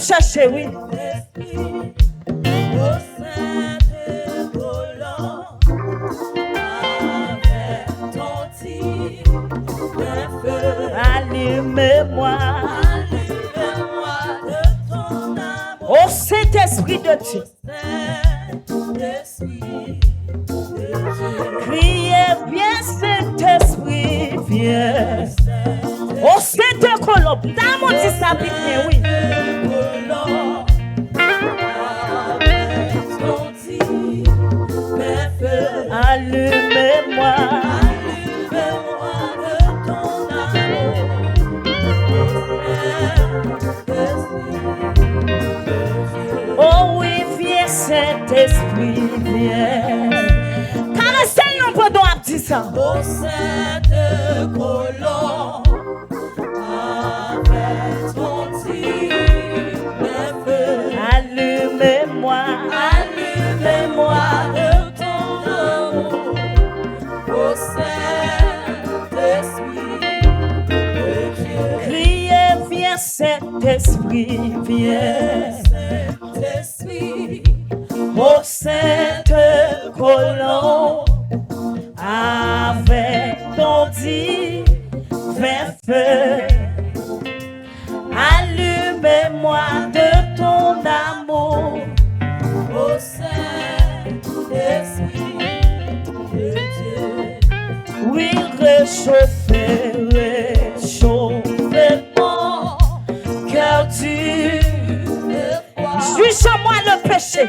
chercher, oui. Allumez-moi de ton amour. Ô Saint-Esprit de Dieu. Criez, viens Saint-Esprit, viens. Ô Saint-Colombe, t'as mon dit ça bien, oui. Allumez-moi. Oh oui, viens Saint-Esprit, viens. Caressez nous pendant un petit ça. Oh Saint-Colombe, avec ton divin feu. Allumez-moi, allumez-moi de ton amour. Oh Saint-Esprit de Dieu. Criez, viens Saint-Esprit, viens. Ô Saint-Colombe, avec ton divin feu, allumez-moi de ton amour. Ô Saint-Esprit de Dieu, oui, réchauffez mon cœur dur. Juge-moi le péché.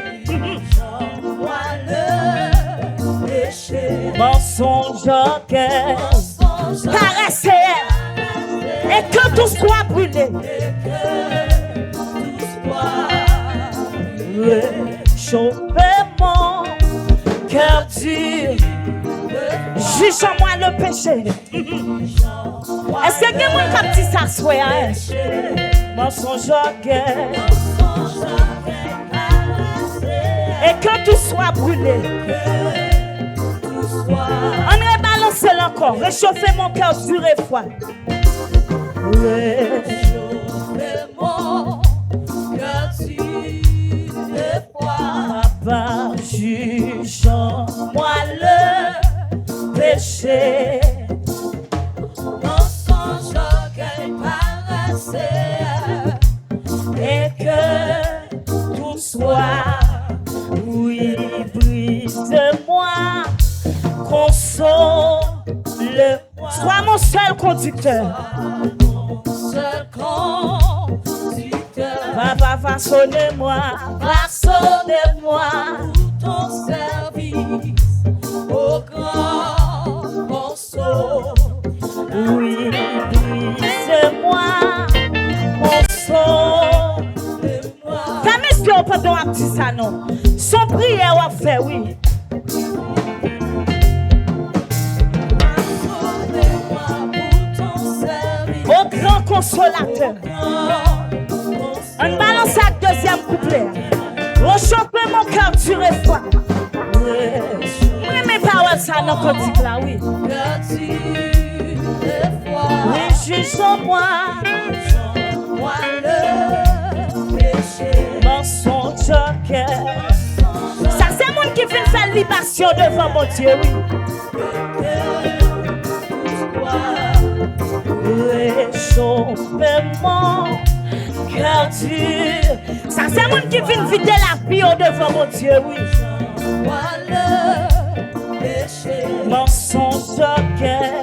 Mensonge auquel caressez et que tout soit brûlé. Réchauffez mon cœur dur. Juge-moi le péché. Est-ce que quelqu'un qui a dit ça soit? Mensonge auquel et que tout soit brûlé. On rebalance encore. Réchauffez mon cœur dur et froid. Réchauffez mon cœur dur et froid. Papa, juge-moi le péché. Mensonge auquel paraissait et que tout soit. Oui, brise-moi, console-moi. Sois mon seul conducteur. Papa, façonnez-moi pour ton service, au grand morceau. Oui, brise-moi, console-moi. T'as mis ce qu'on peut donner un petit ça, non? Son prière a fait, oui. Au grand consolateur. On balance à deuxième couplet. Réchauffez mon cœur dur et froid. Oui, mes paroles, ça n'a pas dit là, oui. Oui, juge-moi le péché. Mensonge auquel. Ça, c'est moi qui vient faire libation devant mon Dieu, oui. Réchauffez mon cœur dur. Ça, c'est moi qui vient vider la vie devant mon Dieu, oui. Mensonge auquel.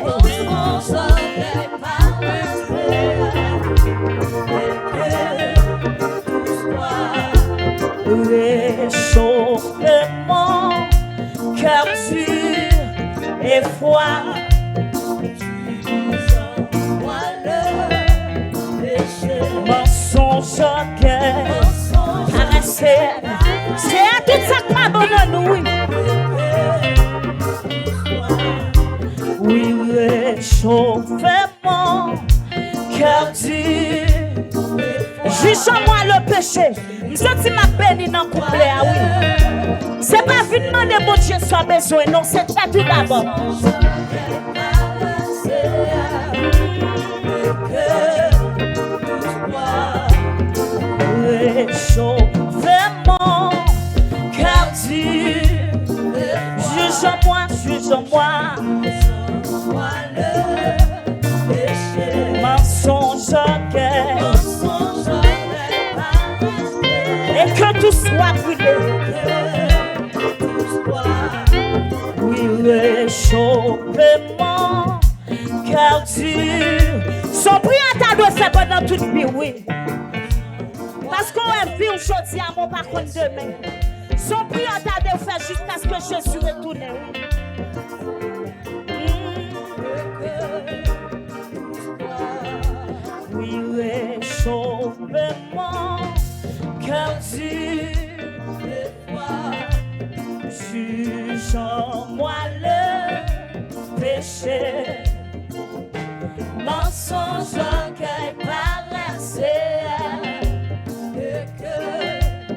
Réchauffez mon cœur dur et froid. Mensonge auquel caresser. C'est à tout ça que m'abandonne, oui. Oui, réchauffez mon cœur dur. Juge-moi le péché. Je dis ma béni dans le couplet, ah oui. C'est pas vite de mon Dieu soit besoin, non, c'est ça tout d'abord. chaud vraiment, car Dieu juge-moi, juge-moi. Mensonge et que tout soit brûlé. Oui, réchauffement, car Dieu son prière doit faire pendant toute vie, oui. Parce qu'on a vu aujourd'hui à mon par contre demain. Son prière doit faire jusqu'à ce que Jésus retourne, oui. Oui, réchauffement, car Dieu juge en moi le péché. Mensonge, orgueil, paresse et que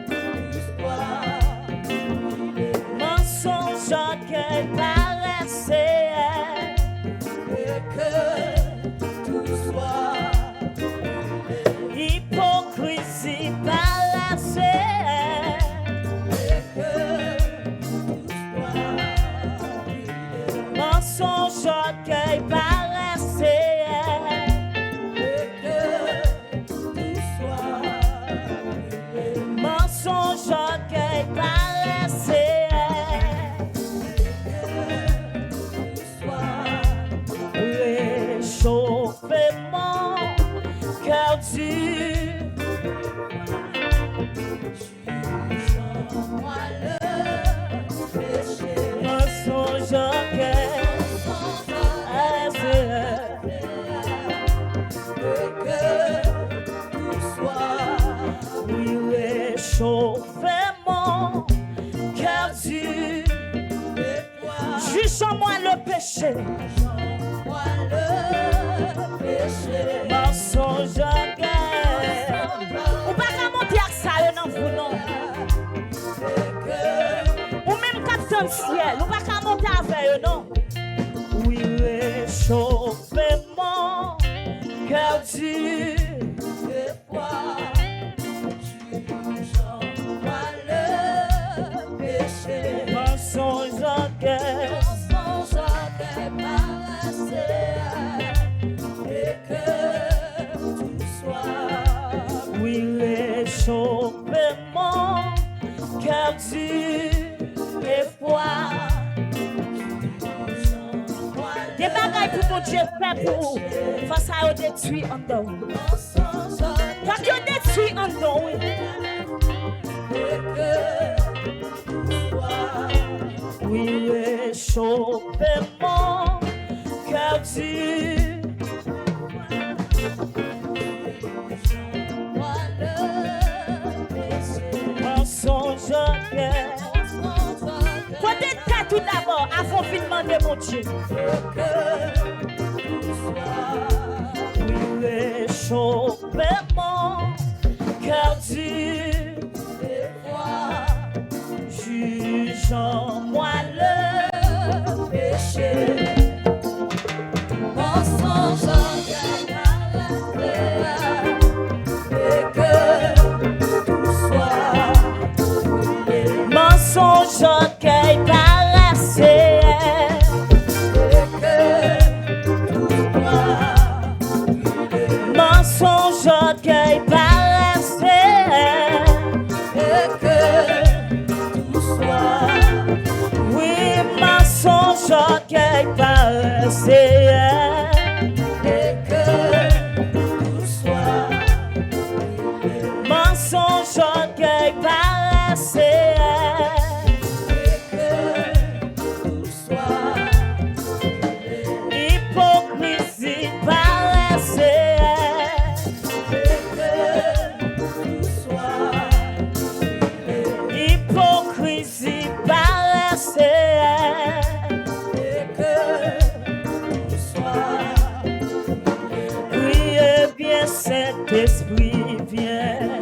tout soit. Mensonge, orgueil, paresse et que tout soit. Hypocrisie, paresse et que tout soit. Mensonge, orgueil, paresse et que tout soit. Mensonge, orgueil, paresse et que tout soit. Réchauffement, car Dieu juge-moi le péché. Mensonge, orgueil, réchauffement, car Dieu juge en moi le péché. Mensonge, orgueil, ou pas qu'à monter à ça, non, vous non. Ou même qu'à le ciel, ou pas qu'à monter avec eux, non. Oui, réchauffement, car Dieu mensonge, orgueil, paresse et que tout soit. Oui, réchauffement, car Dieu est foi. Des bagailles pour mon Dieu fait pour face à eux détruit en dos. Parce que détruit en dos, oui. Oui, réchauffement, car Dieu mensonge, orgueil. Peut-être tout d'abord, avant de demander mon Dieu. Oui, réchauffement, car Dieu juge en moi le péché. Mensonge, orgueil, et que tout soit. Mensonge, orgueil, paresse et que tout soit. Mensonge, orgueil, paresse et que tout soit. Oui, mensonge, orgueil, paresse et que tout soit. Mensonge, orgueil, paresse et que tout soit. Hypocrisie, paresse et que tout soit. Hypocrisie, paresse et que tout soit. Oui, et bien Saint-Esprit, viens.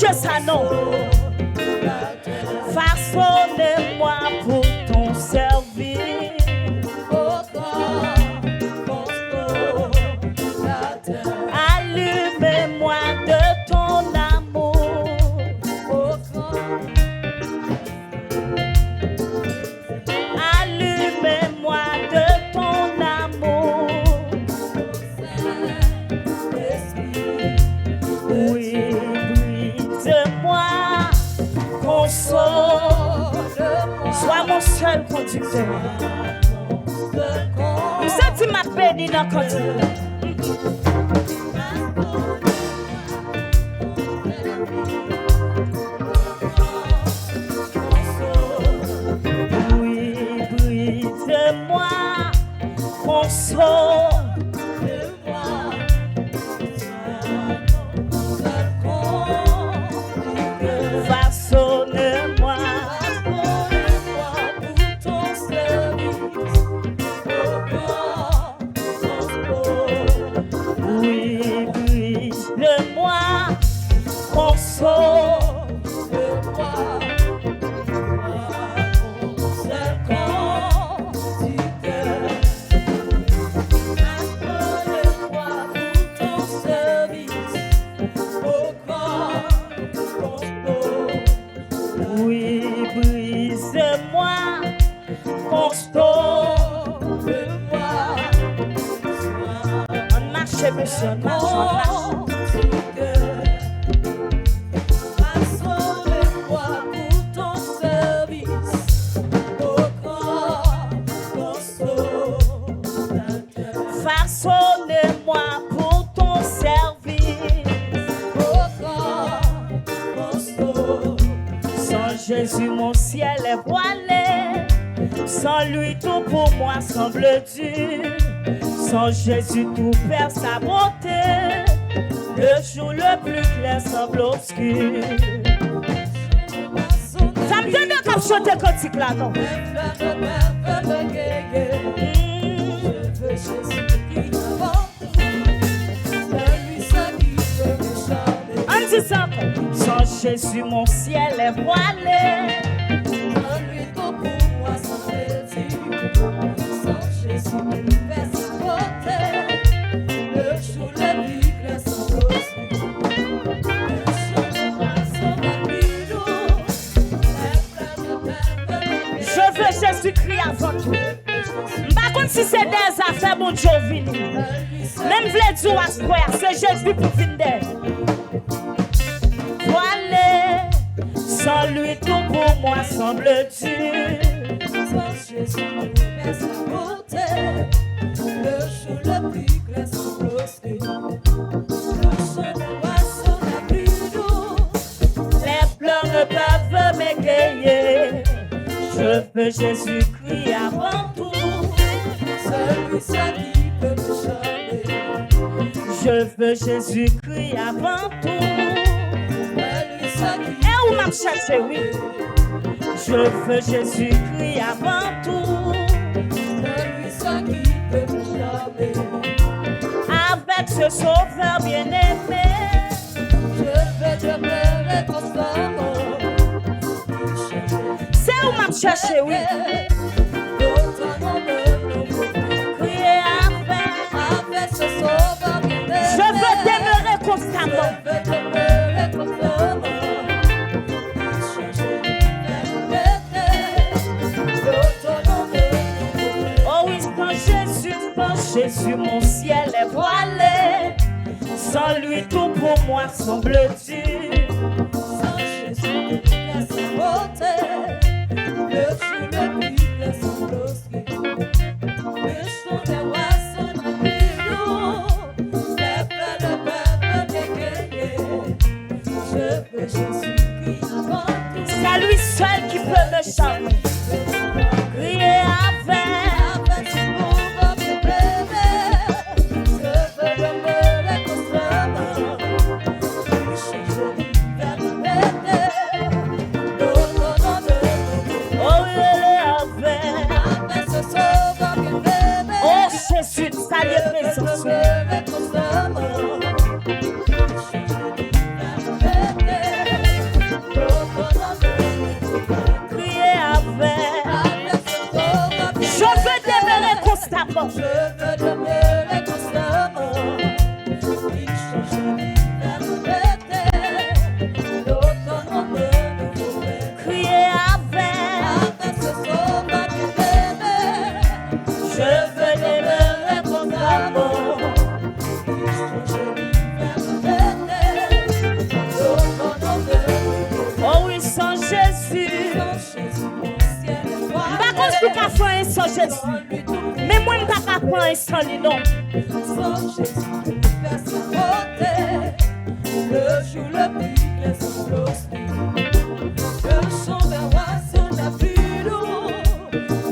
changer ça, non. Façonne-moi pour ton service. Allume-moi de ton amour. Allume-moi de ton amour. Oui, brise-moi, console. Sois mon seul conducteur. Vous êtes ma béni dans le conducteur. Oui, brise-moi, console. Façonne-moi pour ton service. Oui, brise-moi, console. Oui, brise-moi, console. On marche, monsieur, on marche, on marche. Façonne-moi pour ton service. Sans Jésus, mon ciel est voilé. Sans lui, tout pour moi semble dur. Sans Jésus, tout perd sa beauté. Le jour le plus clair semble obscur. Ça me donne un cap chanter cantique là, non? On dit ça. Sans Jésus, mon ciel est voilé. Sans lui, tout pour moi semble dur. Sans Jésus, tout perd sa beauté. Le jour le plus clair semble obscur. Je veux Jésus-Christ avant tout. Par contre, si c'est des affaires, mon Dieu, vini. Même v'le dire à ce point, c'est Jésus pour venir. Voilà, sans lui, tout pour moi semble dur. Sans Jésus, tout perd sa beauté. Le jour le plus clair semble obscur. Les pleurs ne peuvent m'égayer. Je veux Jésus-Christ avant tout. Celui seul qui peut me changer. Je veux Jésus-Christ avant tout. Celui seul qui et où m'a cherché, oui. Je veux Jésus-Christ avant tout. Celui seul qui peut me changer. Avec ce sauveur bien-aimé, je veux demeurer constamment. C'est où m'a cherché, oui. Crier avec ce sauveur bien-aimé. Je veux demeurer constamment. Oh oui, quand Jésus, mon ciel est voilé. Sans lui, tout pour moi semble dur. Sans Jésus, tout perd sa beauté. Le jour le plus clair semble obscur. Le chant des rois sonne en bureau. Les pleurs ne peuvent m'égayer. Je veux Jésus-Christ avant tout. C'est lui seul qui peut me chanter. Crier avec ce pauvre bien-aimé. Je veux demeurer constamment. Lui changer vers ma vérité. Oh, il est avec ce sauveur bien-aimé. Oh, Jésus, salut présence. faire sans Jésus. Mais moi, je ne peux pas faire sans lui, non. Sans Jésus, personne côté. Le jour le plus clair sans l'hostie. Le chant vers oiseau n'a plus d'eau.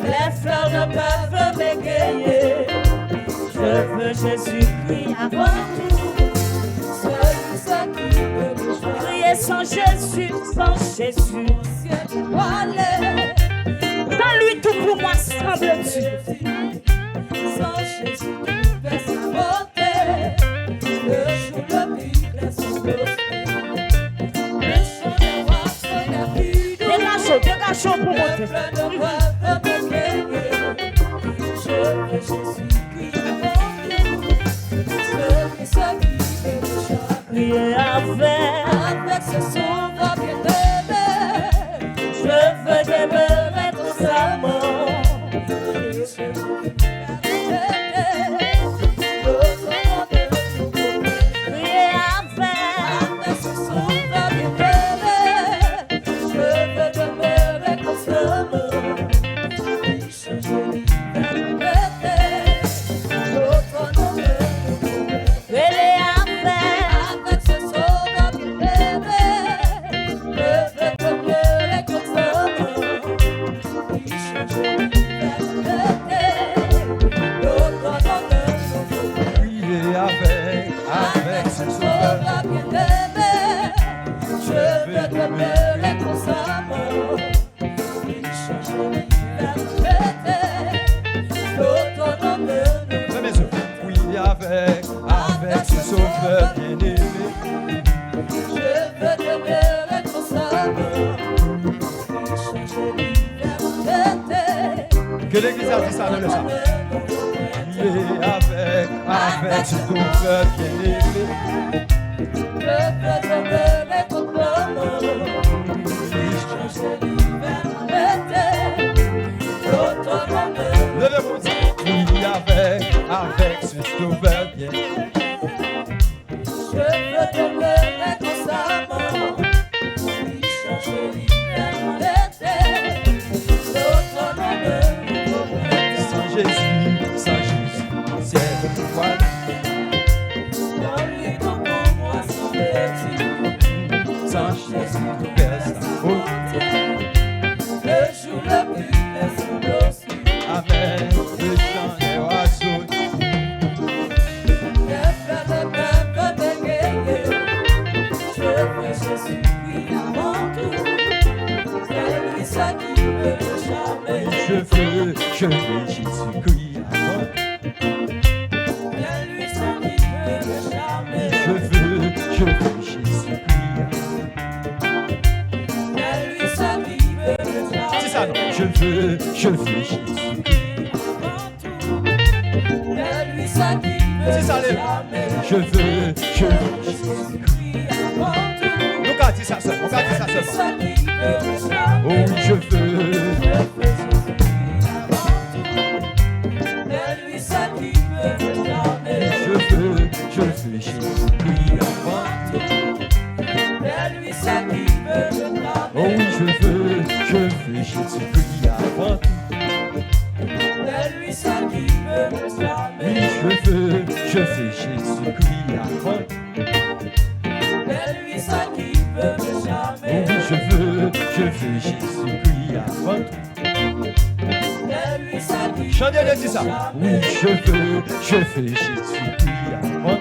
Les fleurs ne peuvent m'égayer. Je veux Jésus-Christ avant tout. Celui qui peut me choisir. Prier sans Jésus, sans Jésus. Ciel voilé. Dans lui, tout pour moi semble Dieu. Sans Jésus, personne côté. Le jour le plus clair sans l'hostie. Le chant vers oiseau n'a plus d'eau. Dégagez pour Les monter. fleurs ne peuvent m'égayer. Je veux Jésus-Christ avant tout. Celui qui peut me choisir. Prier Avec ce sauveur bien-aimé, je veux demeurer constamment. Prier avec ce sauveur bien-aimé, je veux demeurer constamment. Il change l'humanité, l'autre nom de prier avec avec ce sauveur bien-aimé, je veux demeurer constamment. Il change l'humanité, l'autre nom de Priez avec ce sauveur. bien-aimé, je veux demeurer constamment. Il change l'humanité, l'autre nom de Fais mes yeux. Priez avec ce sauveur bien-aimé. je veux demeurer constamment. Il change l'humanité, Que l'église a dit ça dans le sang. Priez avec ce sauveur bien-aimé. je veux demeurer constamment. Il change l'humanité, l'autre nom de Levez-vous. Priez avec ce sauveur bien-aimé. je veux demeurer constamment. Il change l'humanité, l'autre nom de Sans Jésus, ciel étoile. dans lui pour moi sans petit. Sans Jésus, personne. Oh, Le jour le plus clair sans l'hostie. Amen. Le chant des oiseaux. Les fleurs ne peuvent m'égayer. Je veux Jésus-Christ avant tout. C'est lui ça qui peut me charmer. Je veux Jésus-Christ avant. C'est lui ça qui peut me charmer. Je veux Jésus-Christ avant. C'est lui ça qui peut me charmer. C'est ça, non? Je veux Jésus-Christ. C'est lui ça qui peut C'est ça, me les- charmer. Je veux Jésus-Christ. Jésus-Christ avant tout. On garde ça seul, on garde ça C'est lui seul. ça qui peut me Oh charmer. oui, je veux. Je veux Jésus-Christ avant tout. C'est lui ça qui peut me charmer. Je veux Jésus-Christ avant. C'est lui ça qui peut me Oh charmer. oui, je veux Jésus-Christ avant. C'est lui ça qui peut me Oui, charmer. je veux Jésus-Christ avant. C'est lui ça qui peut me Oh charmer. oui, je veux Jésus-Christ avant. C'est lui ça qui Chantez, peut dis me ça. charmer. Oui, je veux Jésus-Christ avant.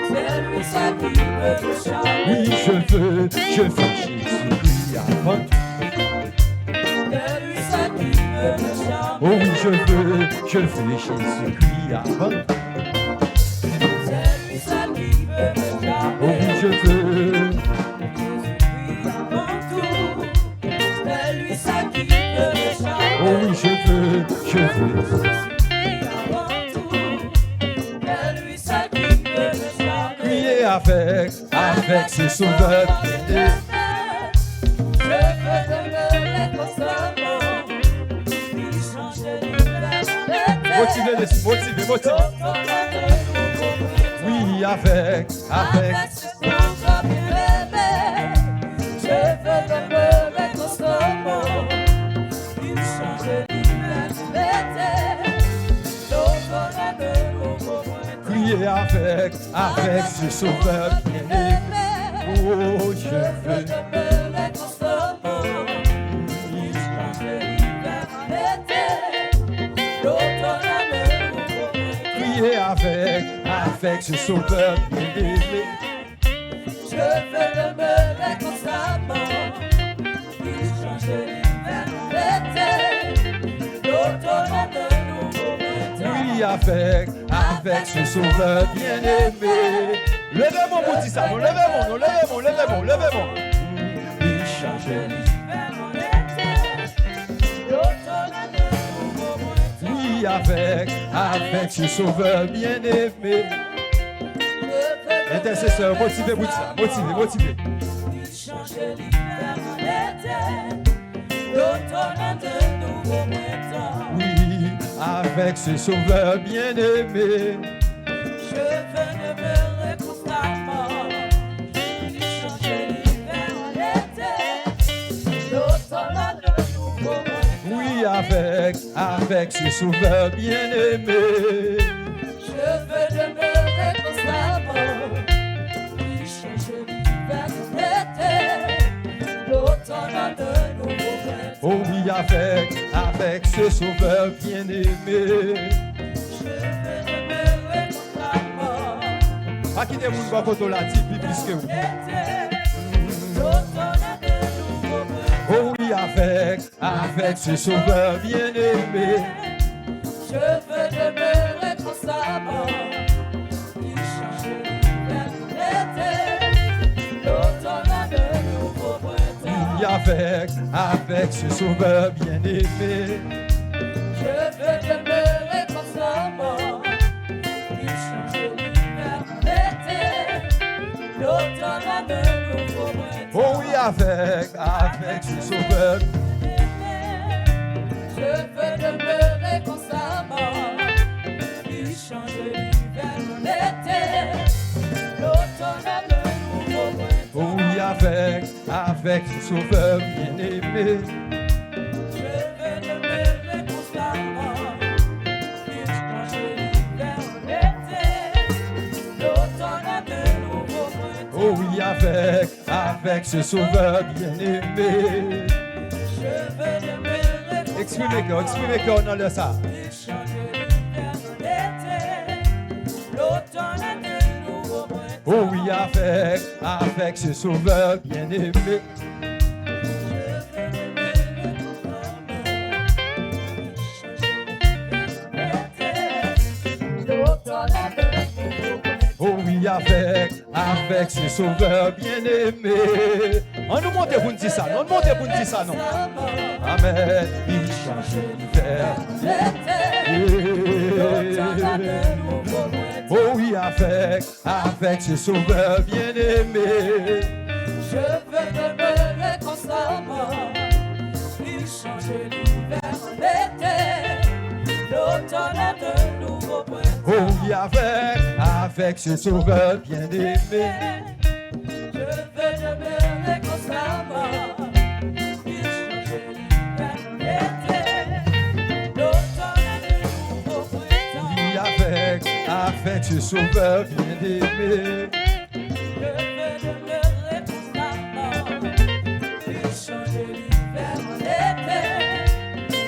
C'est lui ça qui peut me charmer. Oui, je veux Jésus-Christ avant. C'est lui ça qui peut me charmer. Oh oui, je veux Jésus-Christ avant. C'est lui ça qui peut me Oh charmer. oui, je veux. Jésus-Christ avant tout. C'est lui ça qui peut me charmer. Oh oui, je veux. Jésus-Christ avant tout. C'est lui ça qui peut me charmer. Priez avec ce sauveur bien-aimé. Je veux demeurer constamment. Il change l'humanité. Motivez. Oui, avec Avec ce sauveur bien-aimé, je veux demeurer constamment. Il change prier avec ce sauveur bien-aimé. Oh, je veux demeurer constamment. Il change l'hiver en été, l'automne en nouveau printemps. prier avec ce sauveur bien-aimé. Je veux demeurer constamment. Il change l'hiver en été, l'automne en nouveau printemps. Oui, avec ce sauveur bien-aimé. Levez-moi pour dire ça, non, levez-moi. Il change l'hiver en été, l'automne en nouveau printemps. oui, avec ce sauveur bien-aimé. Intercesseur, motivez pour ça, motivez. Il change l'hiver en été, l'automne en nouveau printemps. Oui, avec ce sauveur bien-aimé. Je veux demeurer constamment. Il change l'hiver en été, l'automne en nouveau printemps. Oui, avec ce sauveur bien-aimé. Je veux demeurer constamment. Il change l'hiver en été, l'automne en nouveau printemps. Oh oui, avec ce sauveur bien-aimé. Je veux demeurer constamment. Pas qui des gens qui vont la type plus que vous. Oh oui, avec ce sauveur bien-aimé. Je veux demeurer constamment. Il change l'hiver en été, l'automne en nouveau printemps. Oui, avec ce sauveur bien-aimé. Je veux demeurer constamment. Il change l'hiver en été, l'automne en nouveau printemps. Oh oui, avec ce sauveur. Je veux demeurer constamment. Il change l'hiver en été, l'automne en nouveau printemps. Oh oui, avec ce sauveur bien-aimé. Je veux demeurer constamment. Il change l'hiver en été, l'automne en nouveau printemps. Oh oui, avec ce sauveur bien-aimé. Je veux demeurer Exprimez qu'on a le ça. Il change l'hiver en été, l'automne en nouveau printemps. Oh oui, avec ce sauveur bien-aimé. Je veux demeurer constamment. Il change l'hiver en été, l'automne en nouveau printemps. Oh oui, avec ce sauveur bien-aimé. On nous monte pour nous dire ça, non? Amen. Il change l'hiver. Oh oui, avec ce sauveur bien-aimé. Je veux demeurer constamment. Il change l'hiver en été, l'automne en nouveau printemps. Oh oui, avec ce sauveur bien-aimé. Je veux demeurer constamment. Il change l'hiver en été, l'automne en nouveau printemps. Oui, avec ce sauveur bien-aimé. Je veux demeurer constamment. Il change l'hiver en été,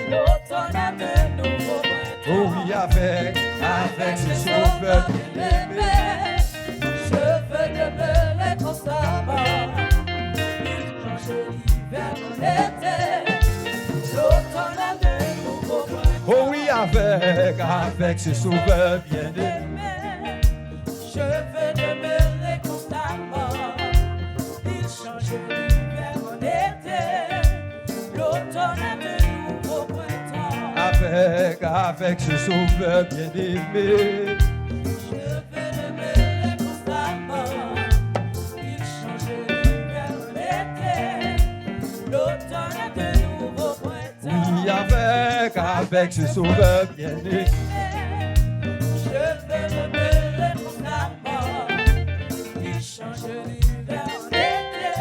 l'automne en nouveau printemps. Oh oui, avec ce sauveur bien-aimé. Je veux demeurer constamment. Il change l'hiver en été, l'automne en nouveau printemps. Oh oui, avec ce sauveur bien-aimé. Je veux demeurer constamment. Il change l'hiver en été, l'automne en nouveau printemps. Avec ce sauveur bien-aimé. Je veux demeurer constamment. Il change l'hiver en été, l'automne en nouveau printemps. Oui, avec ce sauveur bien-aimé. Je veux demeurer constamment. Il change l'hiver en été,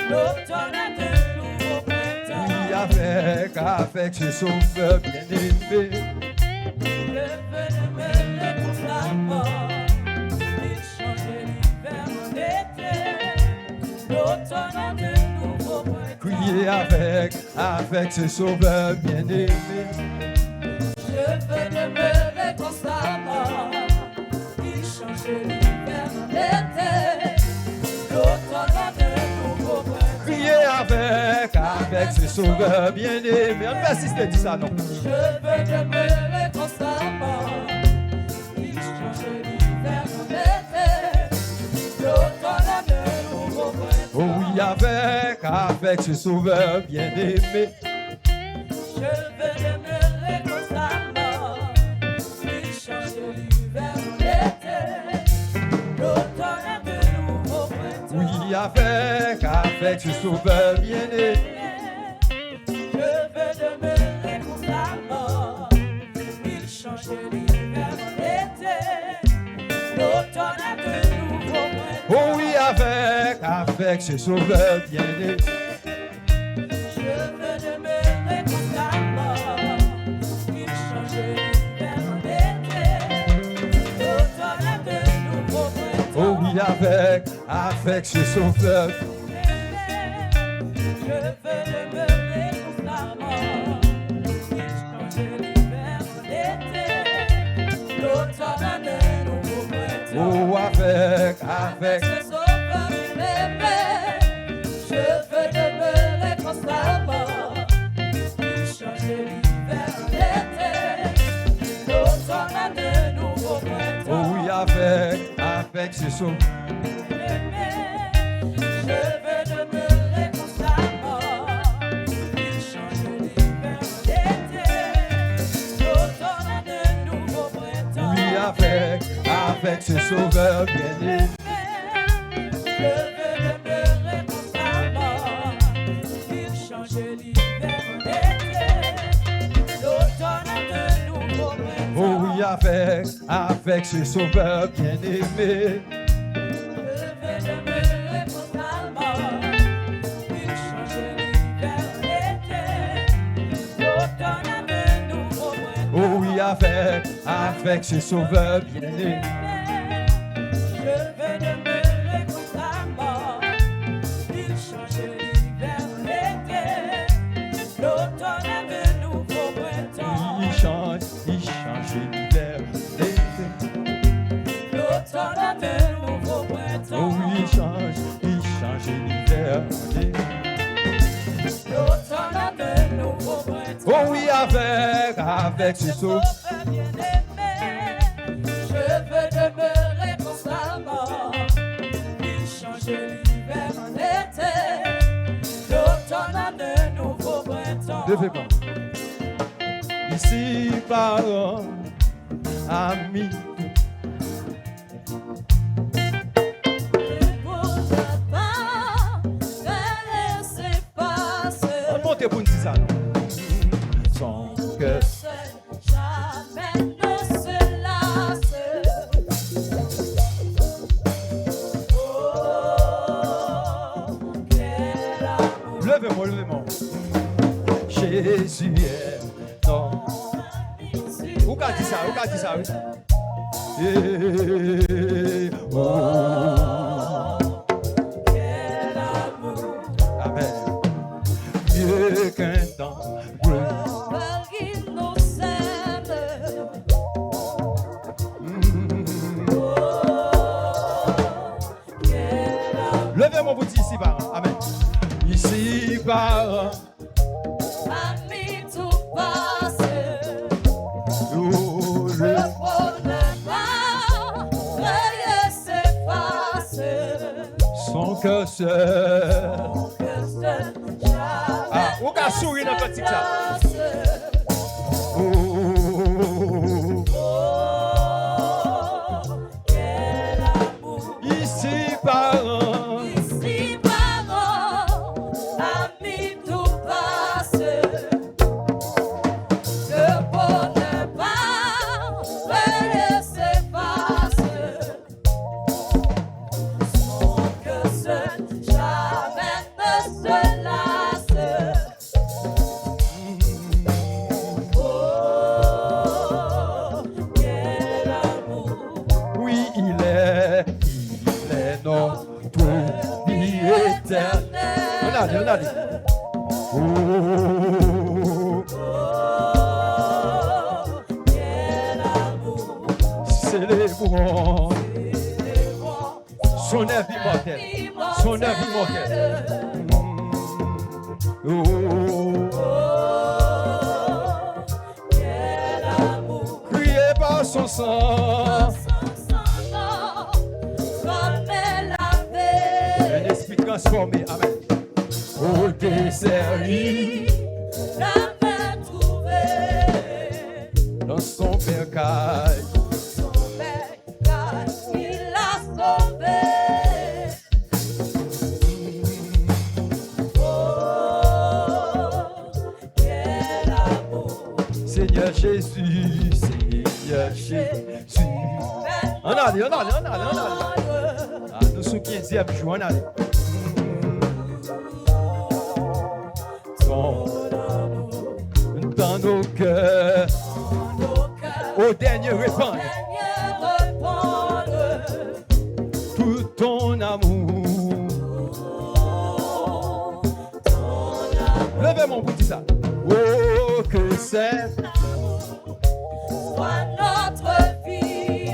l'automne en nouveau printemps. Oui, avec ce sauveur bien-aimé. Je veux demeurer constamment. constamment. Il changeait l'hiver en été, l'automne en de nouveaux printemps. Criez avec ce sauveur bien-aimé. Je veux demeurer constamment. Il changeait l'hiver en été, l'automne en de nouveaux printemps. Criez avec ce sauveur bien-aimé. On persiste de dire ça, non? Je veux demeurer constamment. Il change l'hiver en été, l'automne en de nouveaux printemps. Oh oui, avec ce sauveur bien-aimé. Je veux demeurer constamment. Il change l'hiver en été, l'automne en de nouveaux printemps. Oui, avec ce sauveur bien-aimé. Je veux demeurer constamment. Il change l'hiver en été, l'automne en de nouveaux printemps. Oh oui, avec ce sauveur bien-aimé. Je veux demeurer constamment. Il change l'hiver en été, l'automne en de nouveaux printemps. Oh oui, avec ce sauveur. Je veux demeurer constamment. Il change l'hiver en été, l'automne en de nouveaux printemps. Oh, avec Ce sauveur bien-aimé, je veux demeurer constamment. Il change l'hiver en été, l'automne en de nouveaux printemps. oh oui, avec ce sauveur. Je veux demeurer constamment. Il change l'hiver en été, l'automne en de nouveaux printemps. Oui, avec ce sauveur bien-aimé. Je veux demeurer constamment. Il change l'hiver en été, l'automne en de nouveaux printemps. Oh oui, avec ce sauveur bien-aimé. Je veux demeurer constamment. Il change l'hiver en été, l'automne en de nouveaux printemps. Oh oui, avec ce sauveur bien-aimé. Je veux demeurer constamment. Il change l'hiver en été, l'automne en de nouveaux printemps. Il change l'hiver, l'été. L'automne en de nouveaux printemps. Oh oui, il change l'hiver, l'été. L'automne en de nouveaux printemps. Oh oui, avec ce sauveur. bien-aimé, je veux demeurer constamment. Il change l'hiver en été, l'automne en de nouveaux printemps. Levez-moi. Ici, parents, amis, Ne voudrais pas me laisser passer. montez pour nous dire ça. Sans que Jamais ne se lasse. Oh, quel amour. levez-moi. Jésus est non. Où qu'a dit ça? Oui. Oh, Quel amour. amen. Mieux qu'un temps. Levez-moi pour dire ici, parents. Amen. Ici, parents. Oh, le son cœur seul. Ah, où qu'a souri dans petit ça? Oh, ici, parents. Oh notre vie éternelle. On a dit. Oh, quel amour, célébrons son œuvre immortelle. Son œuvre immortelle. Oh, quel amour, crié par son sang. comme elle avait. Un esprit transformé. Amen. Au désert, il L'avait trouvé dans son bercail. son bercail, il l'a sauvé. Oh, quel amour, Seigneur Jésus, Seigneur Jésus. On a dit. Ah, nous sommes 15e jour, on a dit. Dans nos cœurs, au dernier répandre tout ton amour. Levez mon petit ça. Oh, que c'est soit notre vie,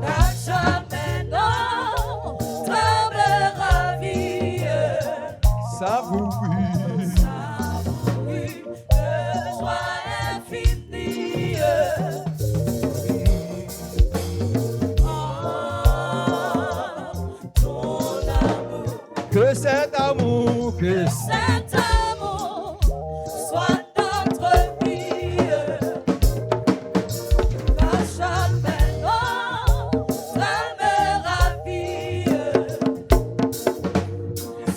qu'à jamais notre vie, savoureux. de joie infinie. Ton amour, Que cet amour, que cet amour soit notre vie, qu'à jamais notre vie,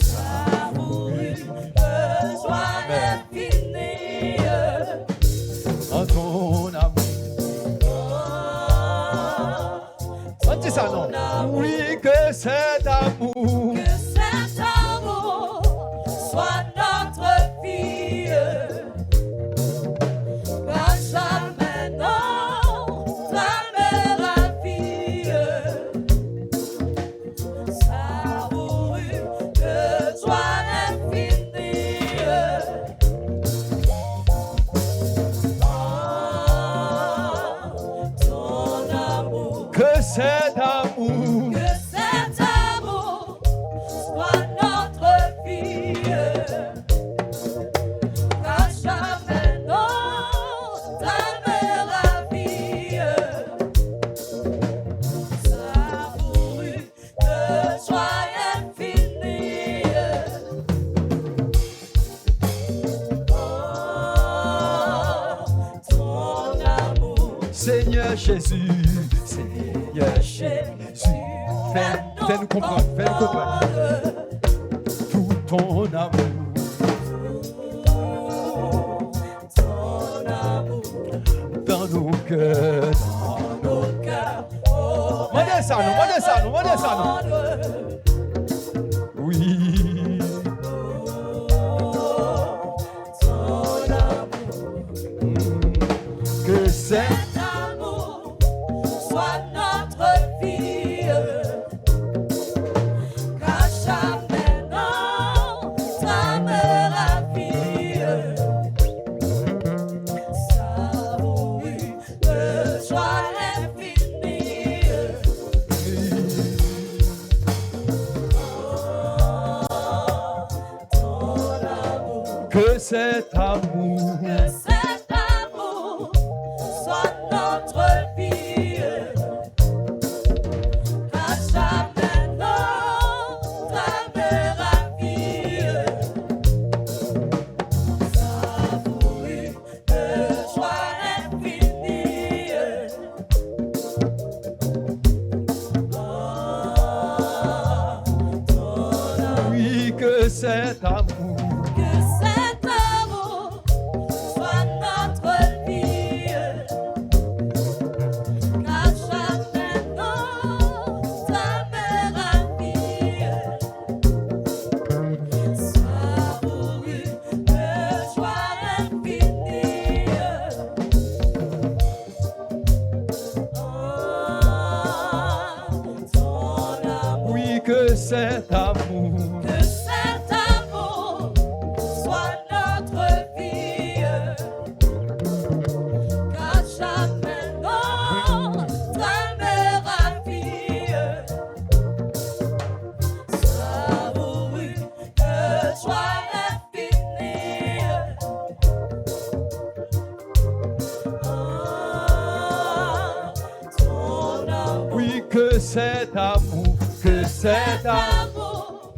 savoureux de joie infinie. en ton amour. On dit ça non? Oui, que cet amour. Que cet amour soit notre vie, qu'à jamais notre vie, savoureux de joie infinie. Ton amour, Que cet amour. que cet amour soit notre vie, qu'à jamais notre vie, savoureux de joie infinie. Oh, ton amour, Seigneur Jésus, Seigneur Jésus, fais-nous comprendre tout ton amour. ton amour, Dans nos cœurs. nos cœurs. Oh, Mandez ça, non. Oui, ton amour, que c'est cet amour soit notre vie, qu'à jamais notre vie, savoureux de joie infinie. Ton amour, que cet amour. que cet amour soit notre vie, qu'à jamais notre vie, savoureux de joie infinie. Oui, que cet amour. Que cet amour soit notre vie, qu'à jamais notre vie, savoureux de joie infinie. Oh, ton cet amour, que cet amour soit notre vie, qu'à jamais notre âme ravie, savoureux que joie infinie. Ton amour, oui, que cet amour, que cet amour, amour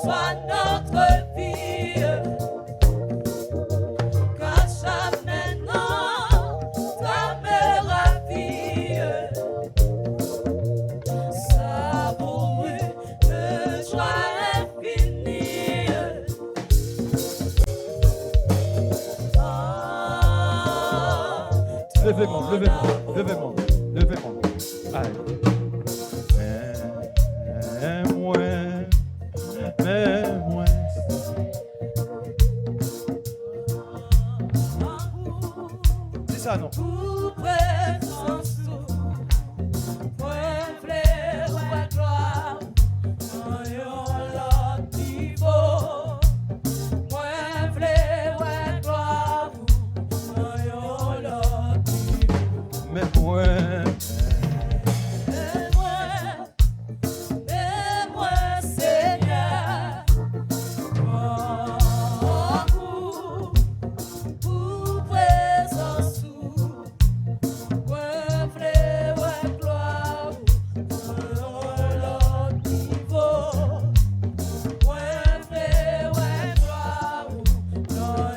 soit notre vie, qu'à jamais notre âme ravie, savoureux de joie infinie. levez-moi, levez-moi, levez-moi, levez-moi. Allez. Mais moi. Dis ça non. Pour présence, point fleur, point gloire, moins l'autre niveau. Point fleur, point gloire, moins l'autre niveau. Mais moi. Mais moi, Seigneur, pour présence, ouais, frère, ouais, gloire, l'autre niveau. Ouais, frère, ouais, gloire,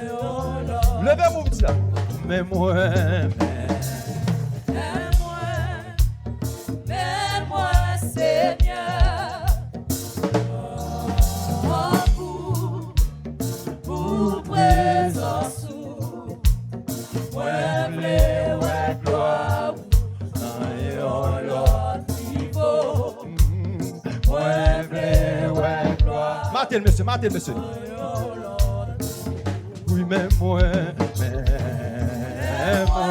l'autre. Levez-moi, dis ça. Mais moi. Mais moi, Seigneur, pour présence, ouais, blé, ouais, gloire, l'autre niveau, ouais, blé, ouais, gloire, Martez le monsieur, martez le monsieur. Oui, mais moi. Mais moi.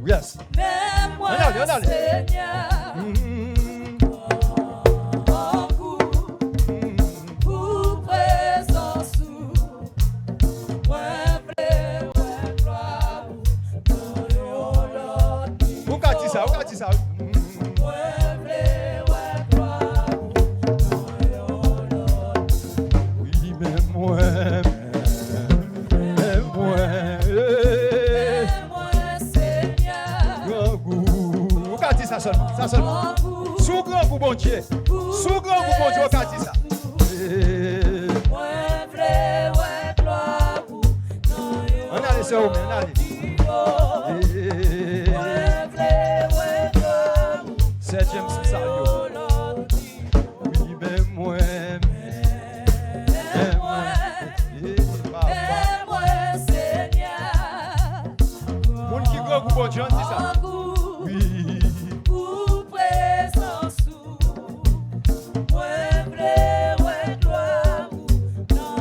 Yes. mais moi, Allez, allez. Seigneur, pour présence, ouais, blé, ouais, gloire, l'autre niveau. Vous gardez ça, vous gardez ça. Ouais, blé, ouais, gloire, Oui, mais moi. Mais moi. moi, Seigneur, Grand goût. Vous gardez ça seulement, ça seulement. Sous grand goût, bon Dieu. Sous grand goût, bon Dieu, vous gardez ça. ouais, blé, ouais, gloire, On a laissé au mais on a laissé. ouais, blé, ouais, gloire, Septième Sario. Oui, mais moi. Mais moi. moi, Seigneur, Moun qui grand goût, bon Dieu, on dit ça. Oui. pour présence, ouais, blé, ouais, gloire, dans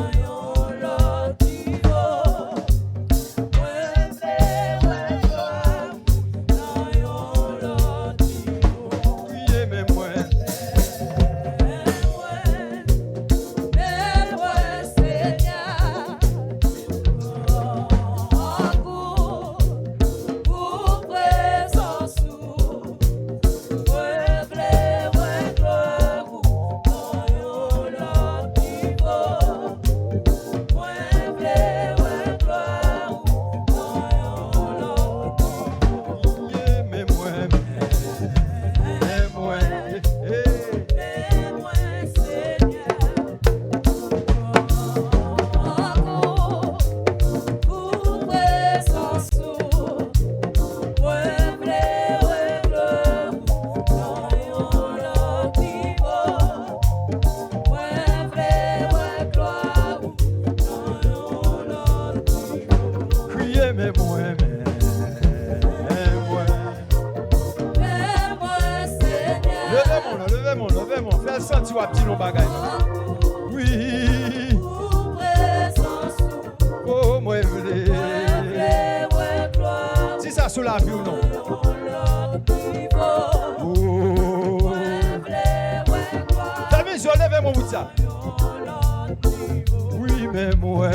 l'autre niveau, ouais, blé, ouais, gloire, dans l'autre niveau. Oui, mais moi. Mais moi, Seigneur, pour présence, ouais, blé, ouais, gloire, dans l'autre niveau, ouais, blé, ouais, gloire, dans l'autre niveau. Oui, mais moi. Mais moi. Mais moi, Seigneur, pour présence, ouais, blé, ouais, gloire, dans l'autre niveau, ouais, blé, ouais, gloire, dans l'autre niveau. Criez, mais moi. Mais moi. Mais moi, Seigneur, Levez-moi, là, levez-moi, levez-moi. Fais sentir un petit long bagage. Oui. pour présence, Oh, moi, je ouais, blé, ouais, gloire, dis ça sur la vie ou non? l'autre niveau. Oh. Ouais, blé, ouais, gloire, T'as vu, je mon bout de ça. Oui, mais moi.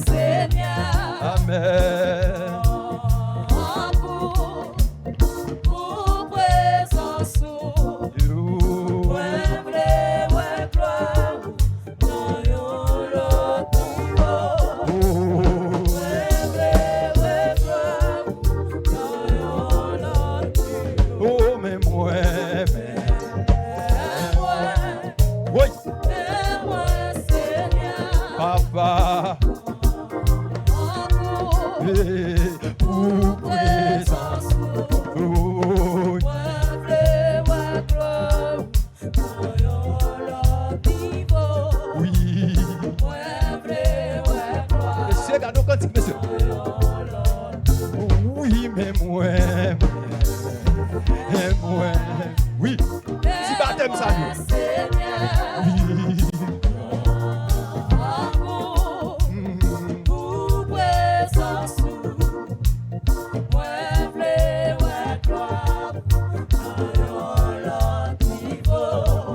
Seigneur. Amen. Pour présence. Oh, mais moi. Oui. Papa. Pour présence. Oui. Monsieur, regardez quand il monsieur. Oui, mais moi. Oui. Si baptême ça nous.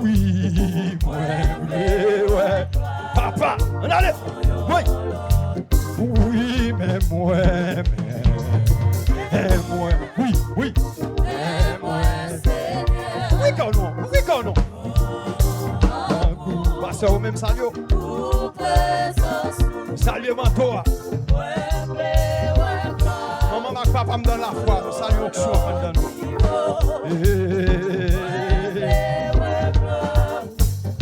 Oui. Papa, on allait. Oui. Oui, mais moi. Oui. Oui, quand non. Pasteur au même salut. Salut, mentor. Maman, ma papa me donne la foi. Nous saluons que je suis en train de donner.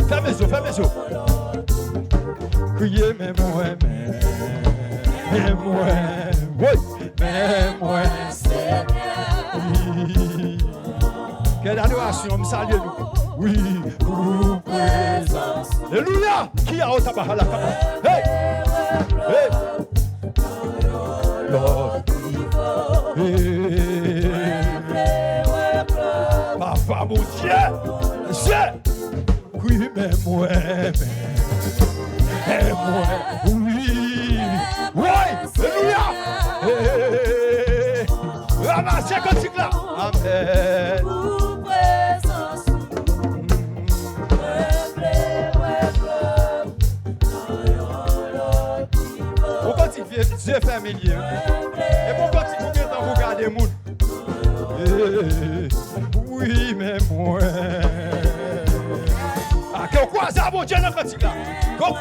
Fermez les yeux. Criez, mais moi. Oui, mais moi. Oui. Quelle adoration, me salue nous. Oui, pour présence. Alléluia. Qui a au tabac à la caméra? Hey. Lord. Papa, mon Dieu. Oui, mais moi. Oui. Alléluia. Ramassez comme ça là. Amen. Pourquoi tu fais Dieu familier? Et pourquoi tu fais tant regarder les gens? Oui, mais moi. Ah, quoi ça, mon Dieu, dans le cantique là? Quoi?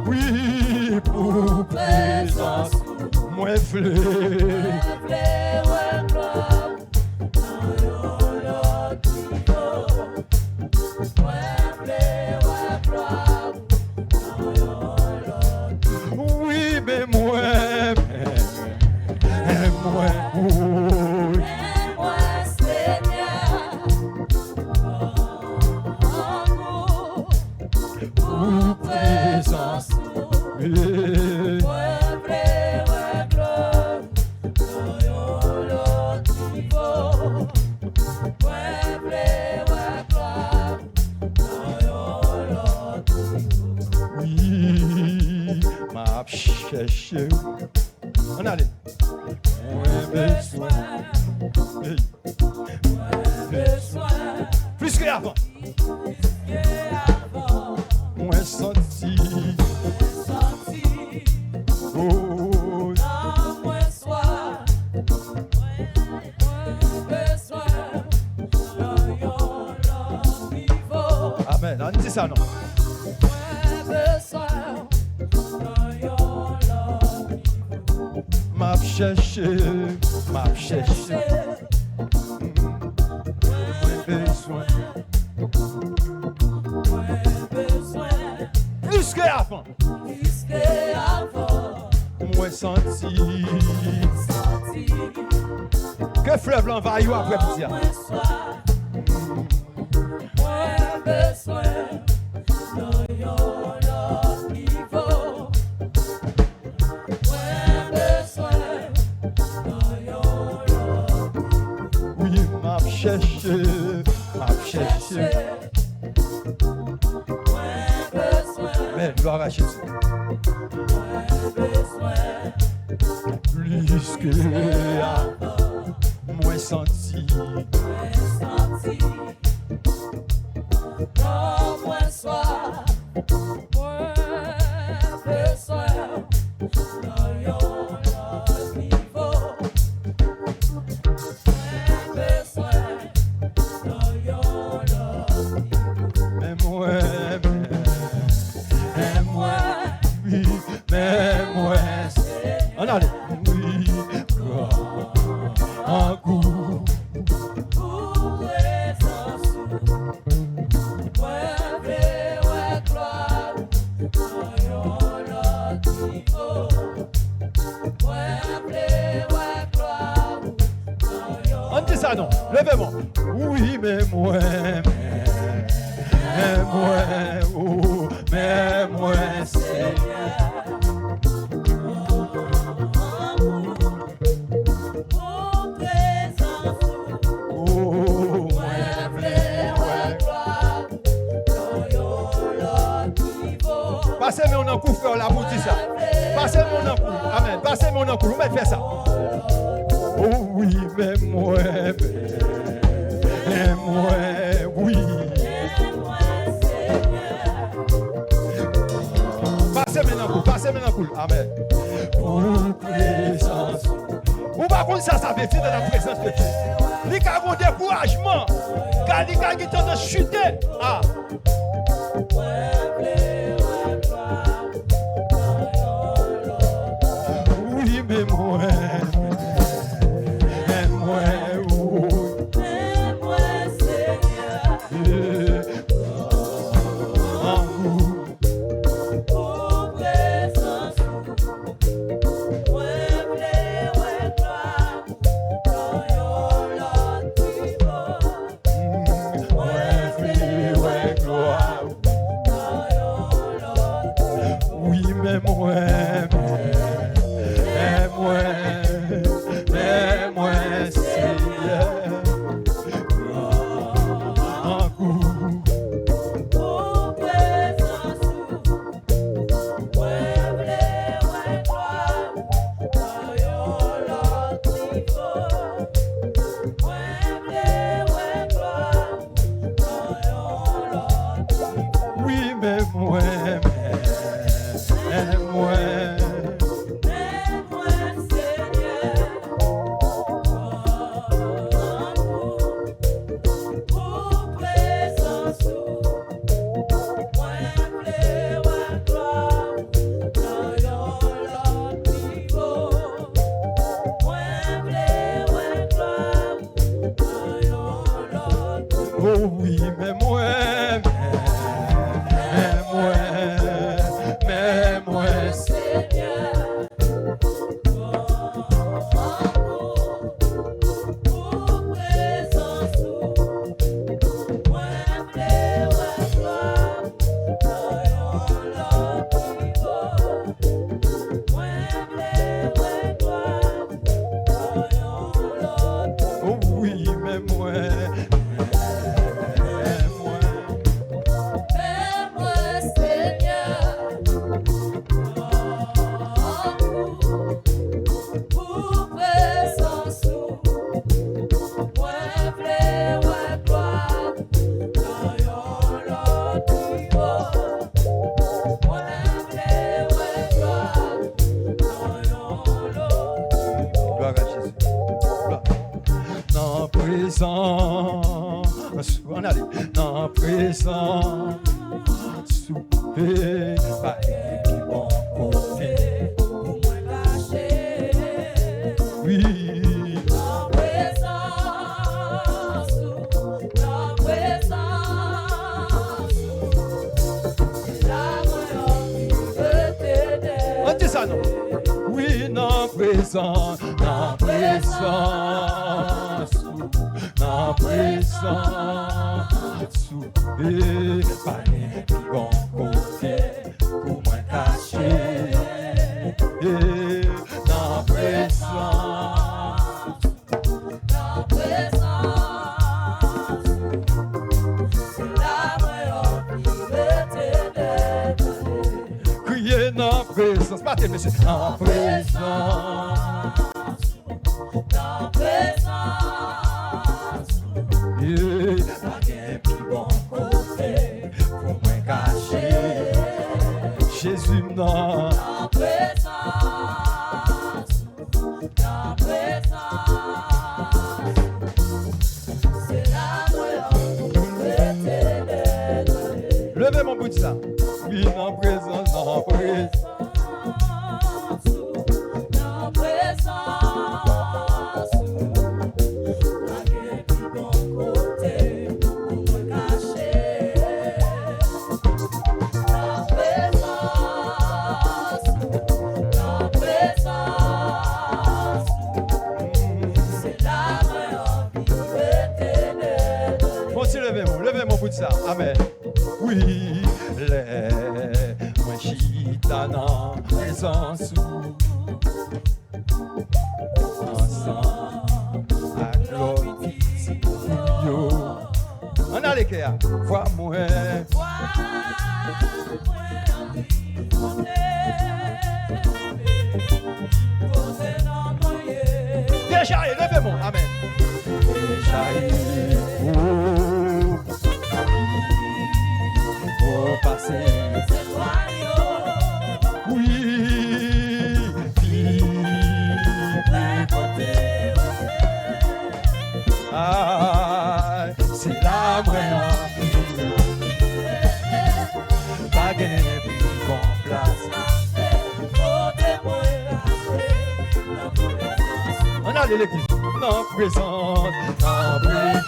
Oui, pour présence, moi fleur. Oui, mais moi. Pour présence. Oui, m'a cherché. On allait. Plus que avant. Moins senti. Oh. Amen. On dit ça non. M'a cherché. Plus que avant. Moins senti. Que fleuve l'envahit après plusieurs. Oui, m'a cherché. Mais gloire à Jésus. Plus que moi senti. Quand moi soir, moi besoin dans yon autre niveau. Moi besoin dans yon autre niveau. Mais moi, oui, mais moi, on a oui, en goût. On dit ça non, levez-moi. Oui, mais moi, oh, mais moi, Seigneur. Passez mon encou, frère, là, pour dire ça. Passez mon encou. Amen. Passez mon encou. Vous m'avez fait ça. Oh oui, mais moi, oui. Passez mon encou, passez mon encou. Amen. Pour présence. Ou par contre, ça veut dire dans la présence de Dieu. Il y a un découragement. Car il y a un temps de chuter. Ah. Oui, mais moi, Seigneur. On allait dans présence, souper, pas qui bon côté. Oui. Dans présence, on dit ça non? Oui, dans présence, dans présence. En présence, souper, pas qui bon côté, pour moi cacher. Dans présence, c'est la meilleure crier dans présence, pas tes messieurs, en présence. Dans présence, c'est la moyenne éternelle. Levez mon bout de ça. Oui, dans présence, dans présence. Dans présence, la guerre qui bon côté, pour me cacher. Dans présence, c'est la meilleure éternelle. Continuez, levez mon bout de ça. Amen. Oui, les moi chita dans présence ensemble à glorifier. On a les cœurs. Vois-moi. Déjà, levez-moi. Amen. Déjà, pour passer. Oui, ah, c'est la moyenne. Pas gagner plus qu'on place. On a l'église. Dans présence, dans présence,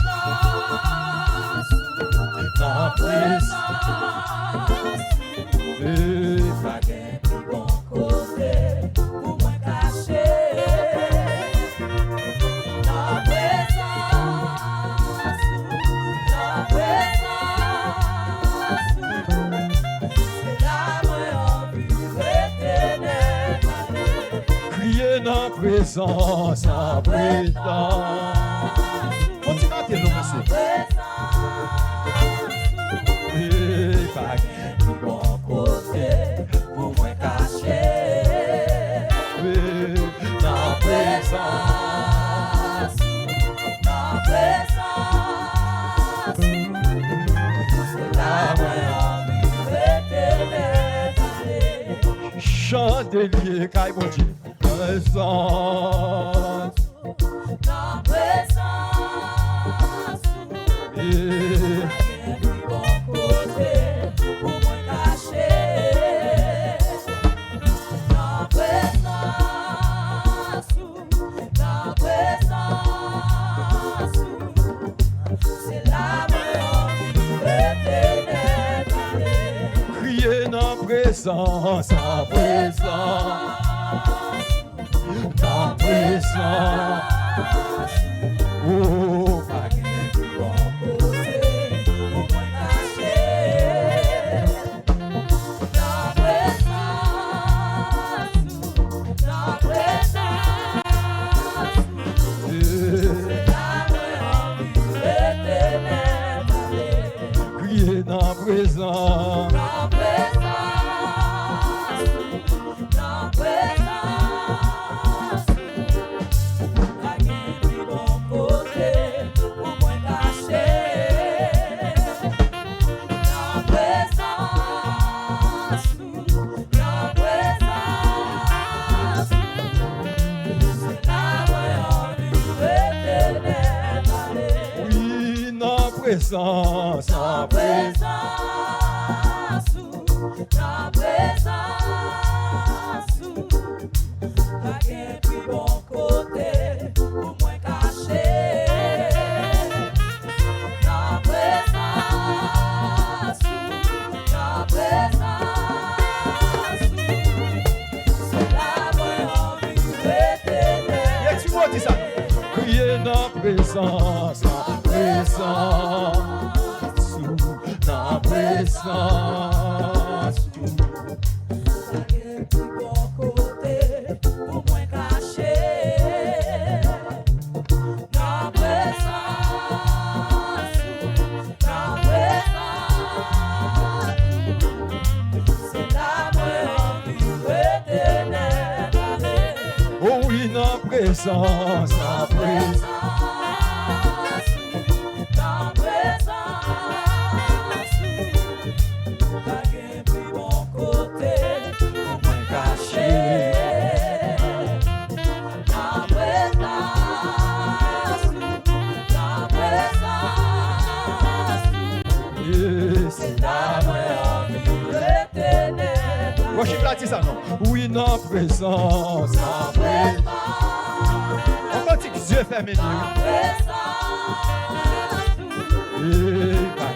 dans présence. Pas gagner plus bon côté pour moi cacher. Dans présence, c'est la meilleure éternelle. Crier dans présence, en présence. Continuez à dire nous, monsieur. Et pas du bon côté pour moi cacher. Dans présence, c'est la meilleure éternelle. Chandelier, caille mon Dieu. Présence, dans présence, et du bon côté pour moi cacher. Dans présence, c'est la meilleure éternelle. Crier dans présence, en présence. Dans présence, oh, pas qu'un plus bon côté pour moi cacher. Dans présence, c'est la meilleure éternelle. Crier dans présence. Présence, en présence, dans présence, pas qu'un plus bon côté pour moi cacher. Dans présence, c'est la meilleure éternelle. Et tu vois, dis ça. Crier dans présence, en présence, dans présence, pas qu'un plus bon côté pour moi cacher. Dans présence, c'est la meilleure éternelle. Oh oui, dans présence, en présence. Dans dans présence, dans présence. On continue, Dieu fermé. Et pas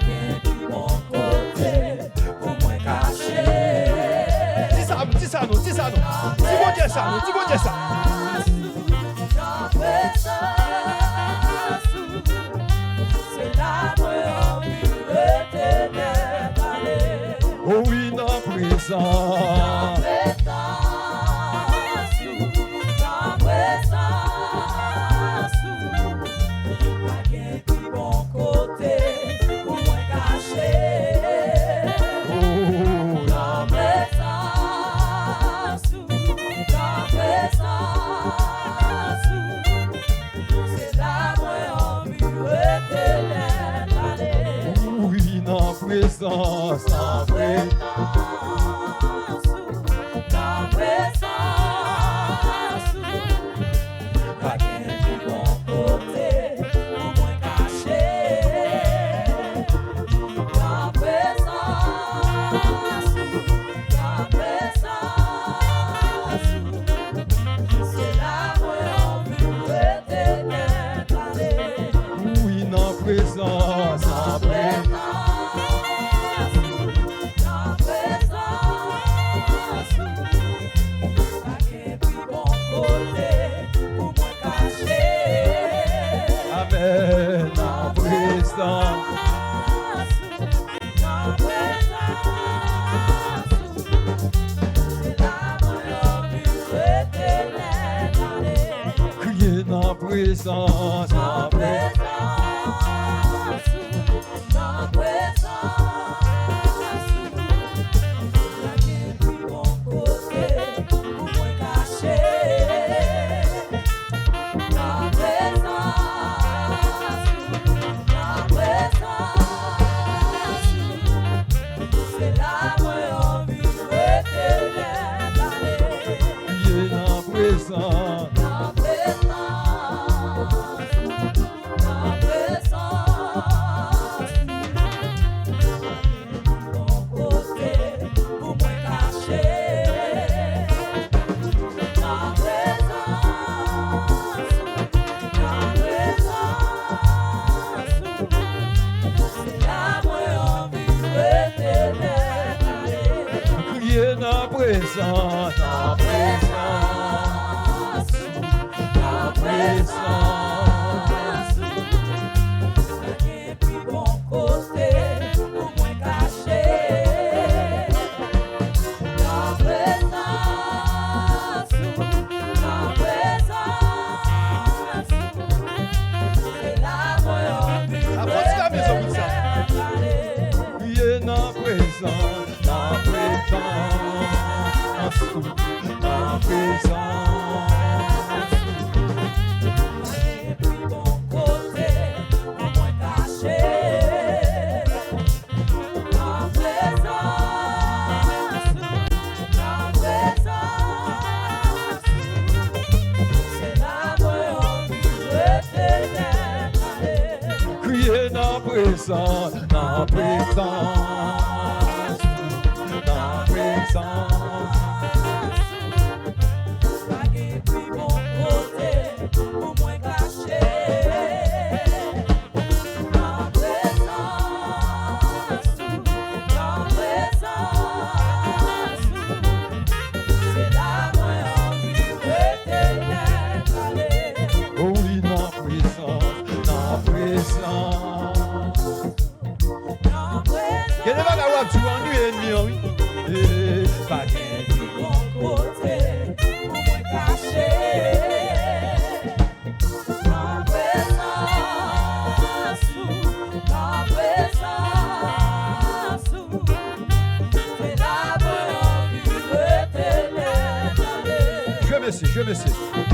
mon côté, pour moi caché. Dis ça nous. Dis bon Dieu ça, dis bon Dieu ça. Oh oui, dans présence. Présence, en présence, en présence, pas qu'un plus bon côté, pour moi caché. En présence, c'est là où on veut éternel aller. Oui, en présence, en présence. Amen, en présence. Crier en présence, en présence.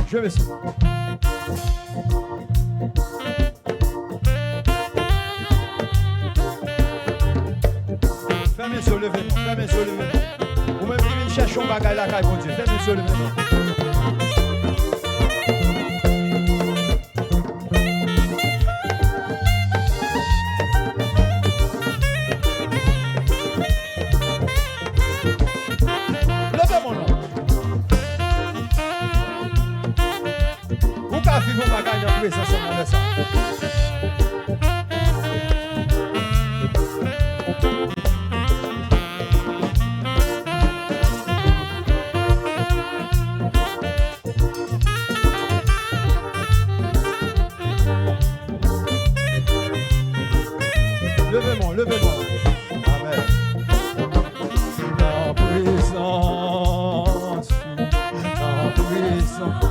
Je vais essayer. Fermez sur le vêtement, fermez sur le vêtement. Ou même qui vient chercher un bagage là, bon Dieu, fermez sur le vêtement. Levez mon nom. ka vivre pas gagner en présence de ça. Levez-moi, levez-moi. Amen. En présence, en présence.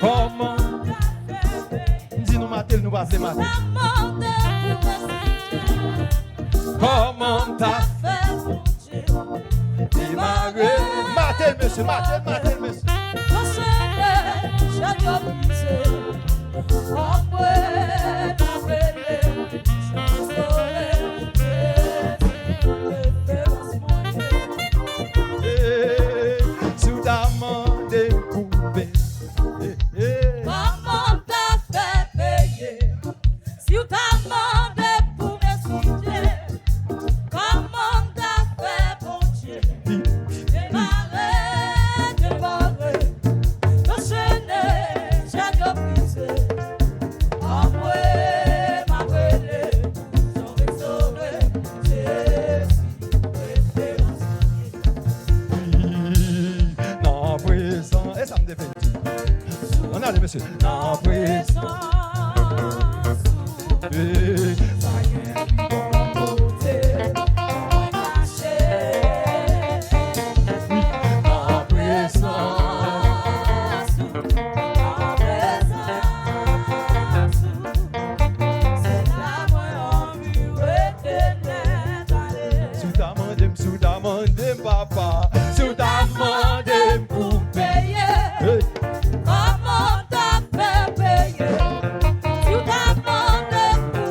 Comment dis-nous matin, nous va faire matin. Comment t'as fait mon Dieu? Matin, monsieur, matin, monsieur. Monsieur. En présence. Papa, sous ta main pour payer. Comment t'as fait payer? Sous ta main pour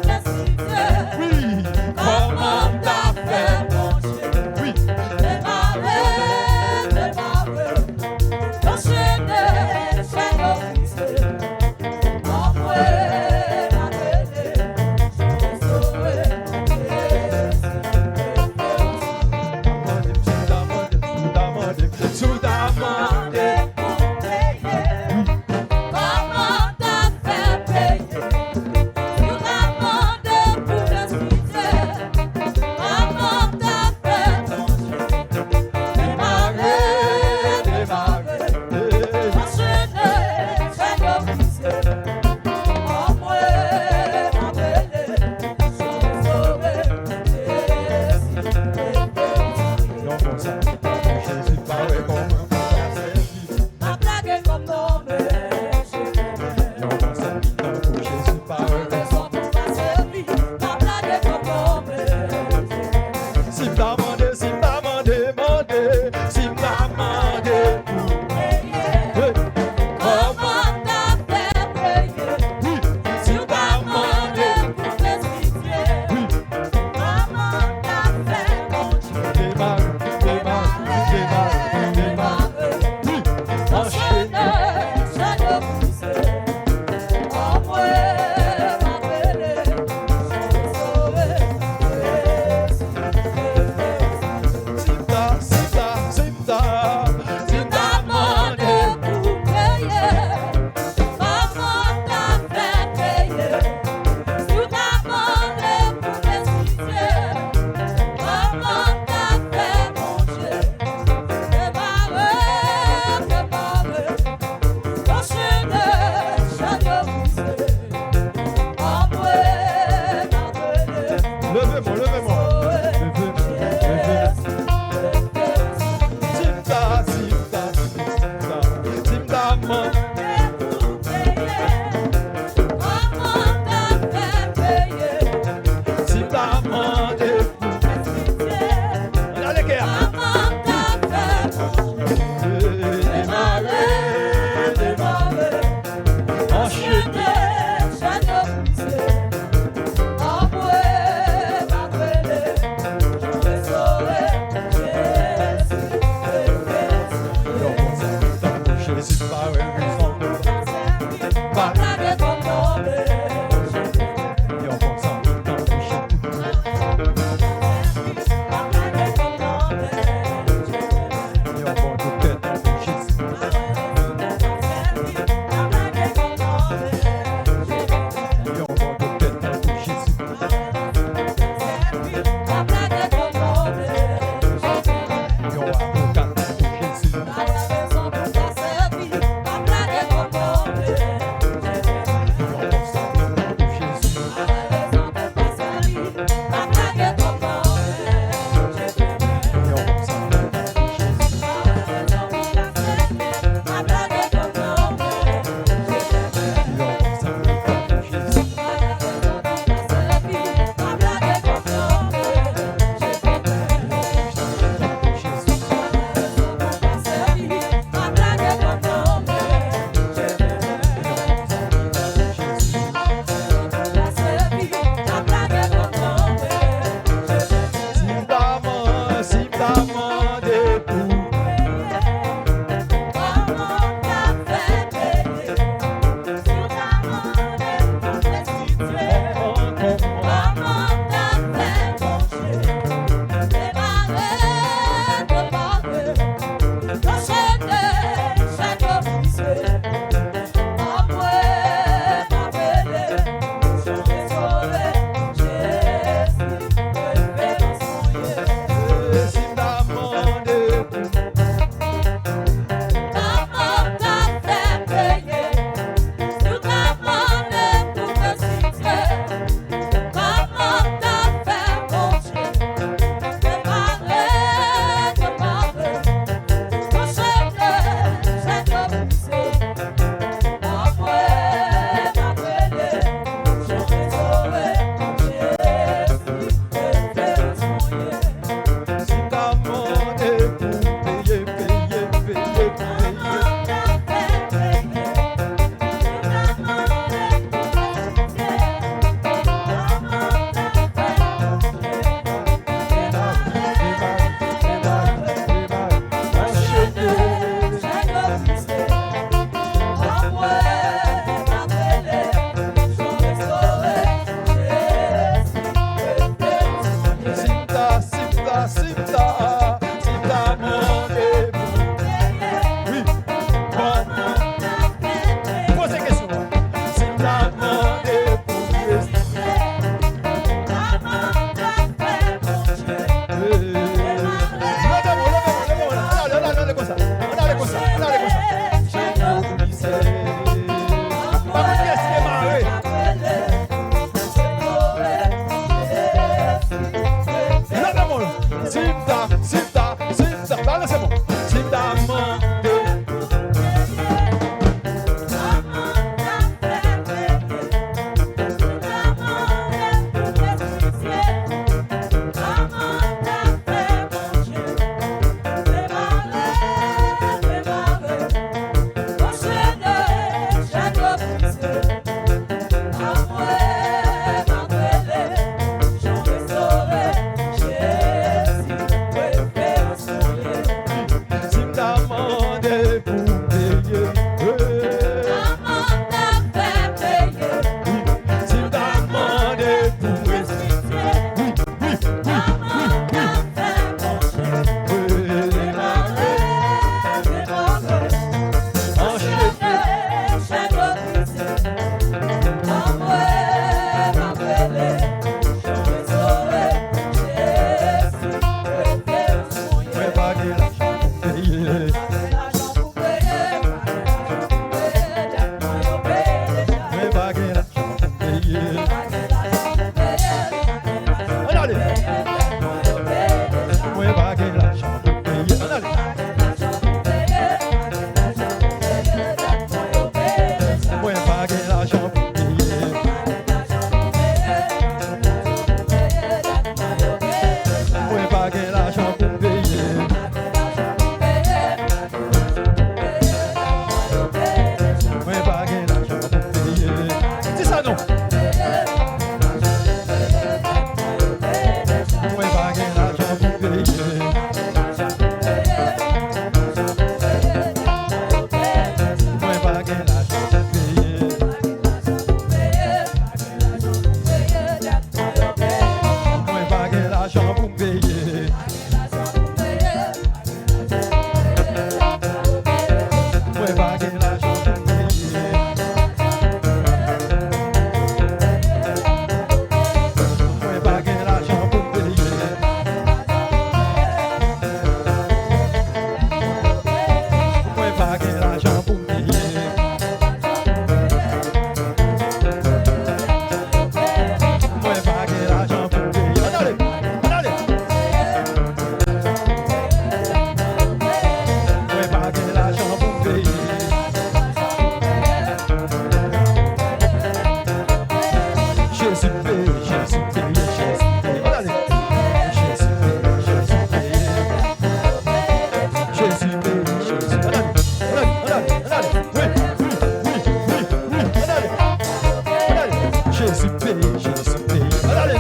Jésus paye. Allez,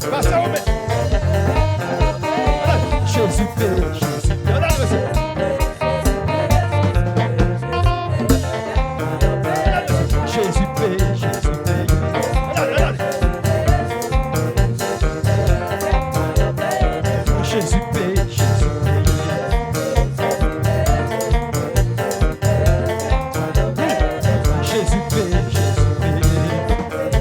passez au maître. Jésus paye, Jésus paye. Allez, Jésus paye, Jésus paye. Allez, allez. Jésus paye, Jésus paye. Jésus paye, Jésus paye.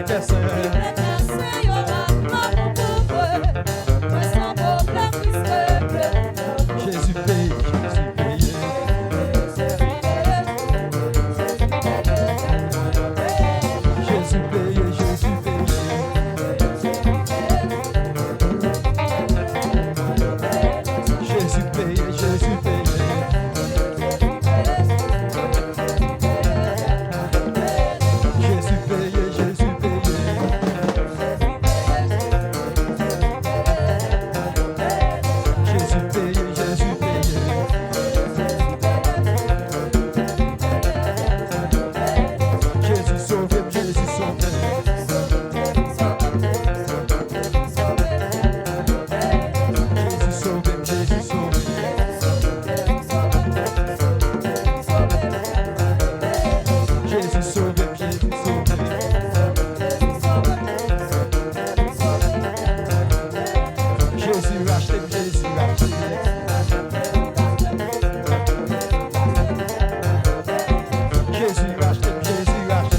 des saints. Jésus paye, Jésus paye. Jésus paye, Jésus paye. Jésus paye, Jésus paye. Jésus paye, Jésus paye. Jésus paye, Jésus paye. Jésus sauve, Jésus sauve. Jésus sauve, Jésus sauve. Jésus sauve, Jésus sauve. Jésus racheté, Jésus racheté. Jésus racheté, Jésus racheté.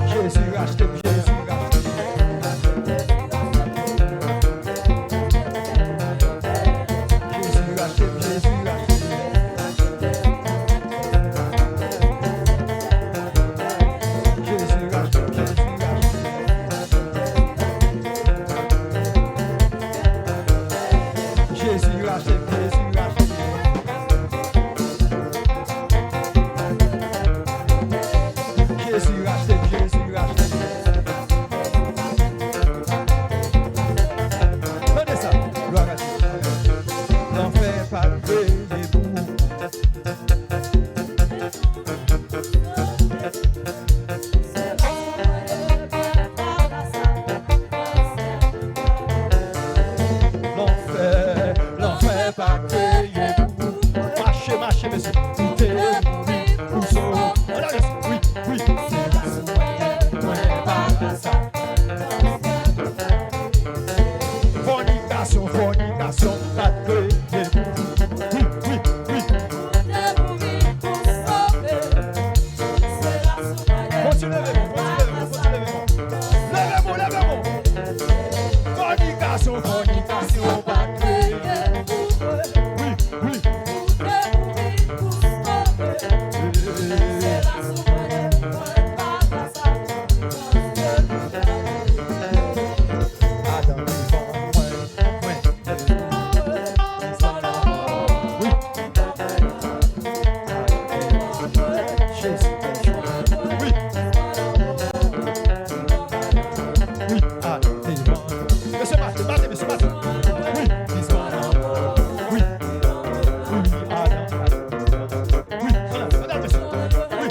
Jésus racheté, Jésus racheté. Jésus racheté, Jésus racheté. Jésus racheté, Jésus racheté. Jésus racheté, Jésus racheté. Jésus racheté, Jésus racheté. Jésus racheté, Jésus racheté. Prenez ça, gloire à Dieu. N'en fais pas de debout. N'en fais pas crier beaucoup. Marchez, marchez, monsieur. Tout est oui, pousse au. Oui, oui. Fornication, fornication, pas de crier beaucoup. Oui, oui, oui. Continuez, levez-vous. Levez-vous. Fornication, fornication, pas de crier beaucoup. Oui, oui. Adam, Jésus, oui. Oui, Adam, monsieur Martin, battez, monsieur Martin. Oui, oui, oui, Adam. Oui, regardez, monsieur. Oui.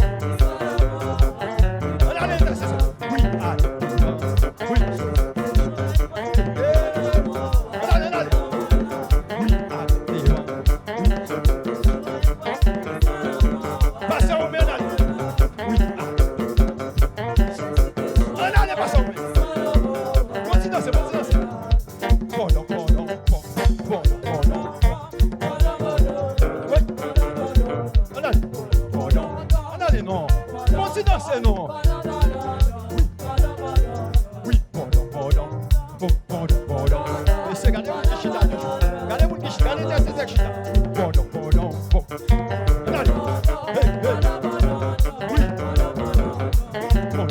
Regardez, monsieur. Oui, Adam. Oui. Regardez. Oui, Adam. Passez au ménage. Oui, Adam. Regardez, passez au ménage. Continuez, c'est bon. Pardon. Regardez, non. Continuez, c'est non. Oui, pardon. Et c'est regardez-vous qui chita toujours. Regardez-vous qui chita. Regardez ces chita. Pardon. Regardez. Hey. Oui. Pardon.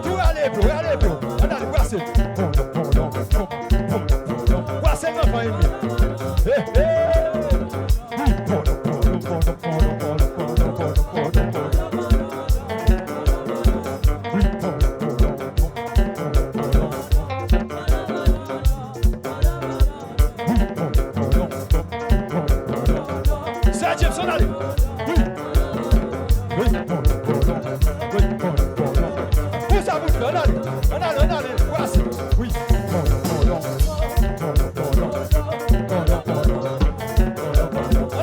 Tout allez, bro. Regardez, voici. Pardon. Voici l'enfant ennemi. Hey. Oui, pardon. C'est Jameson, allez. Oui. Pousse à bout de allez. Voici. Oui.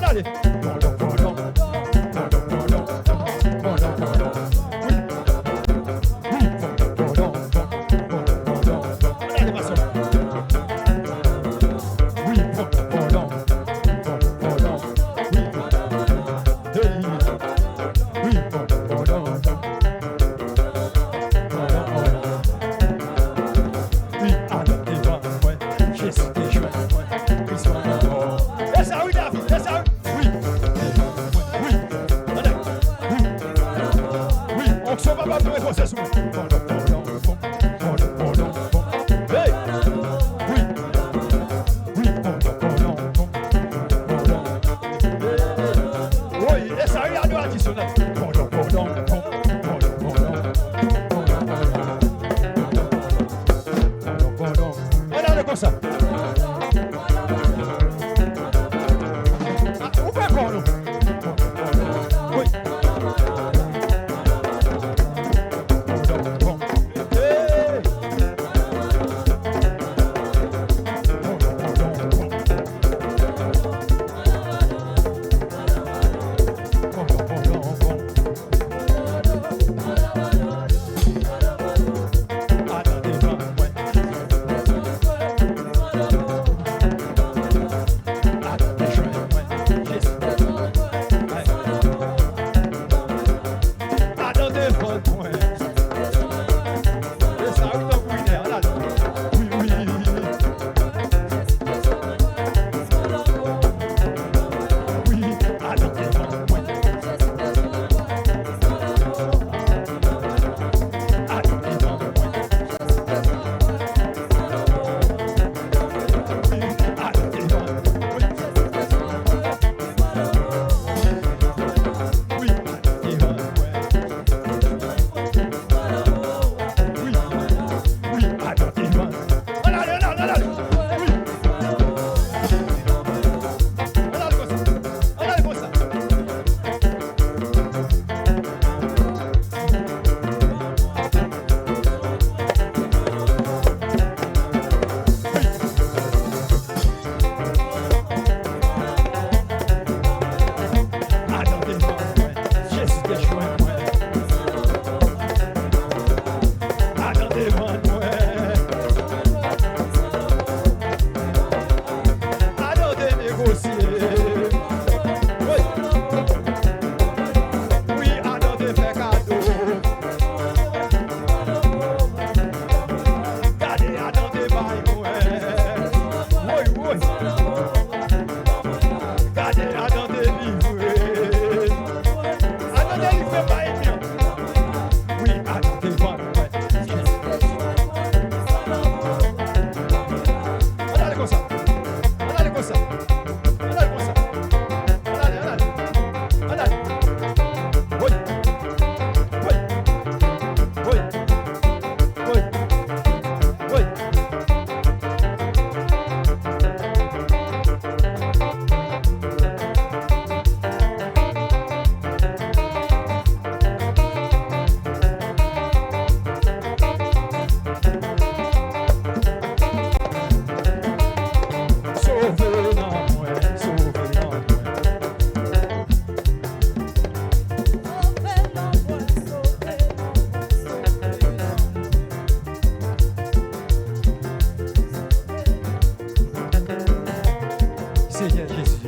Allez.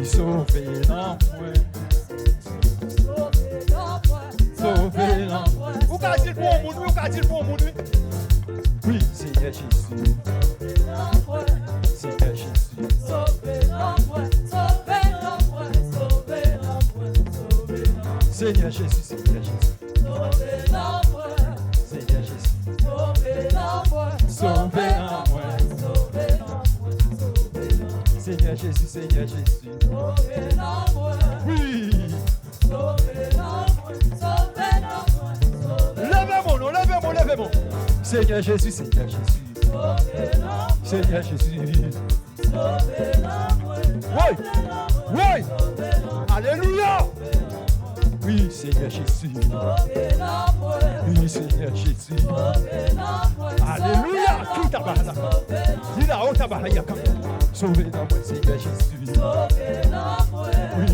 sauvé dans moi. Sauvé dans moi. Ou qu'a dit pour mon ou qu'a dit pour mon oui, Seigneur Jésus. Seigneur Jésus. Seigneur Jésus, Seigneur Jésus. Seigneur Jésus. Sauvé en moi. Seigneur Jésus, Seigneur Jésus. Oui. Levez-moi, non, levez-moi, levez-moi. Seigneur Jésus, Seigneur Jésus. Seigneur Jésus. Oui. Oui. Alléluia. Oui, Seigneur Jésus. Oui, Seigneur Jésus. Alléluia. Qui tabarnak. Dis là, oh tabarnak. Sauvé dans moi, Seigneur Jésus. Oui.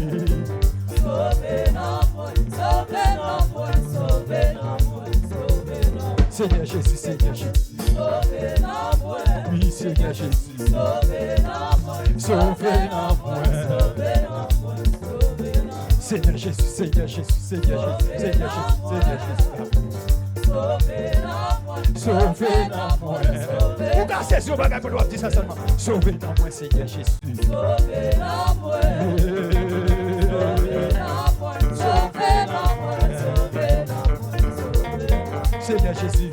Seigneur Jésus, Seigneur Jésus. Oui, Seigneur Jésus. Sauvé dans moi. Seigneur Jésus, Seigneur Jésus, Seigneur Jésus, Seigneur Jésus, Seigneur Jésus. Sauvé dans moi. Ou cassez sur bagage pour dire ça seulement. Sauvé dans moi, Seigneur Jésus. Sauvé dans moi. Seigneur Jésus.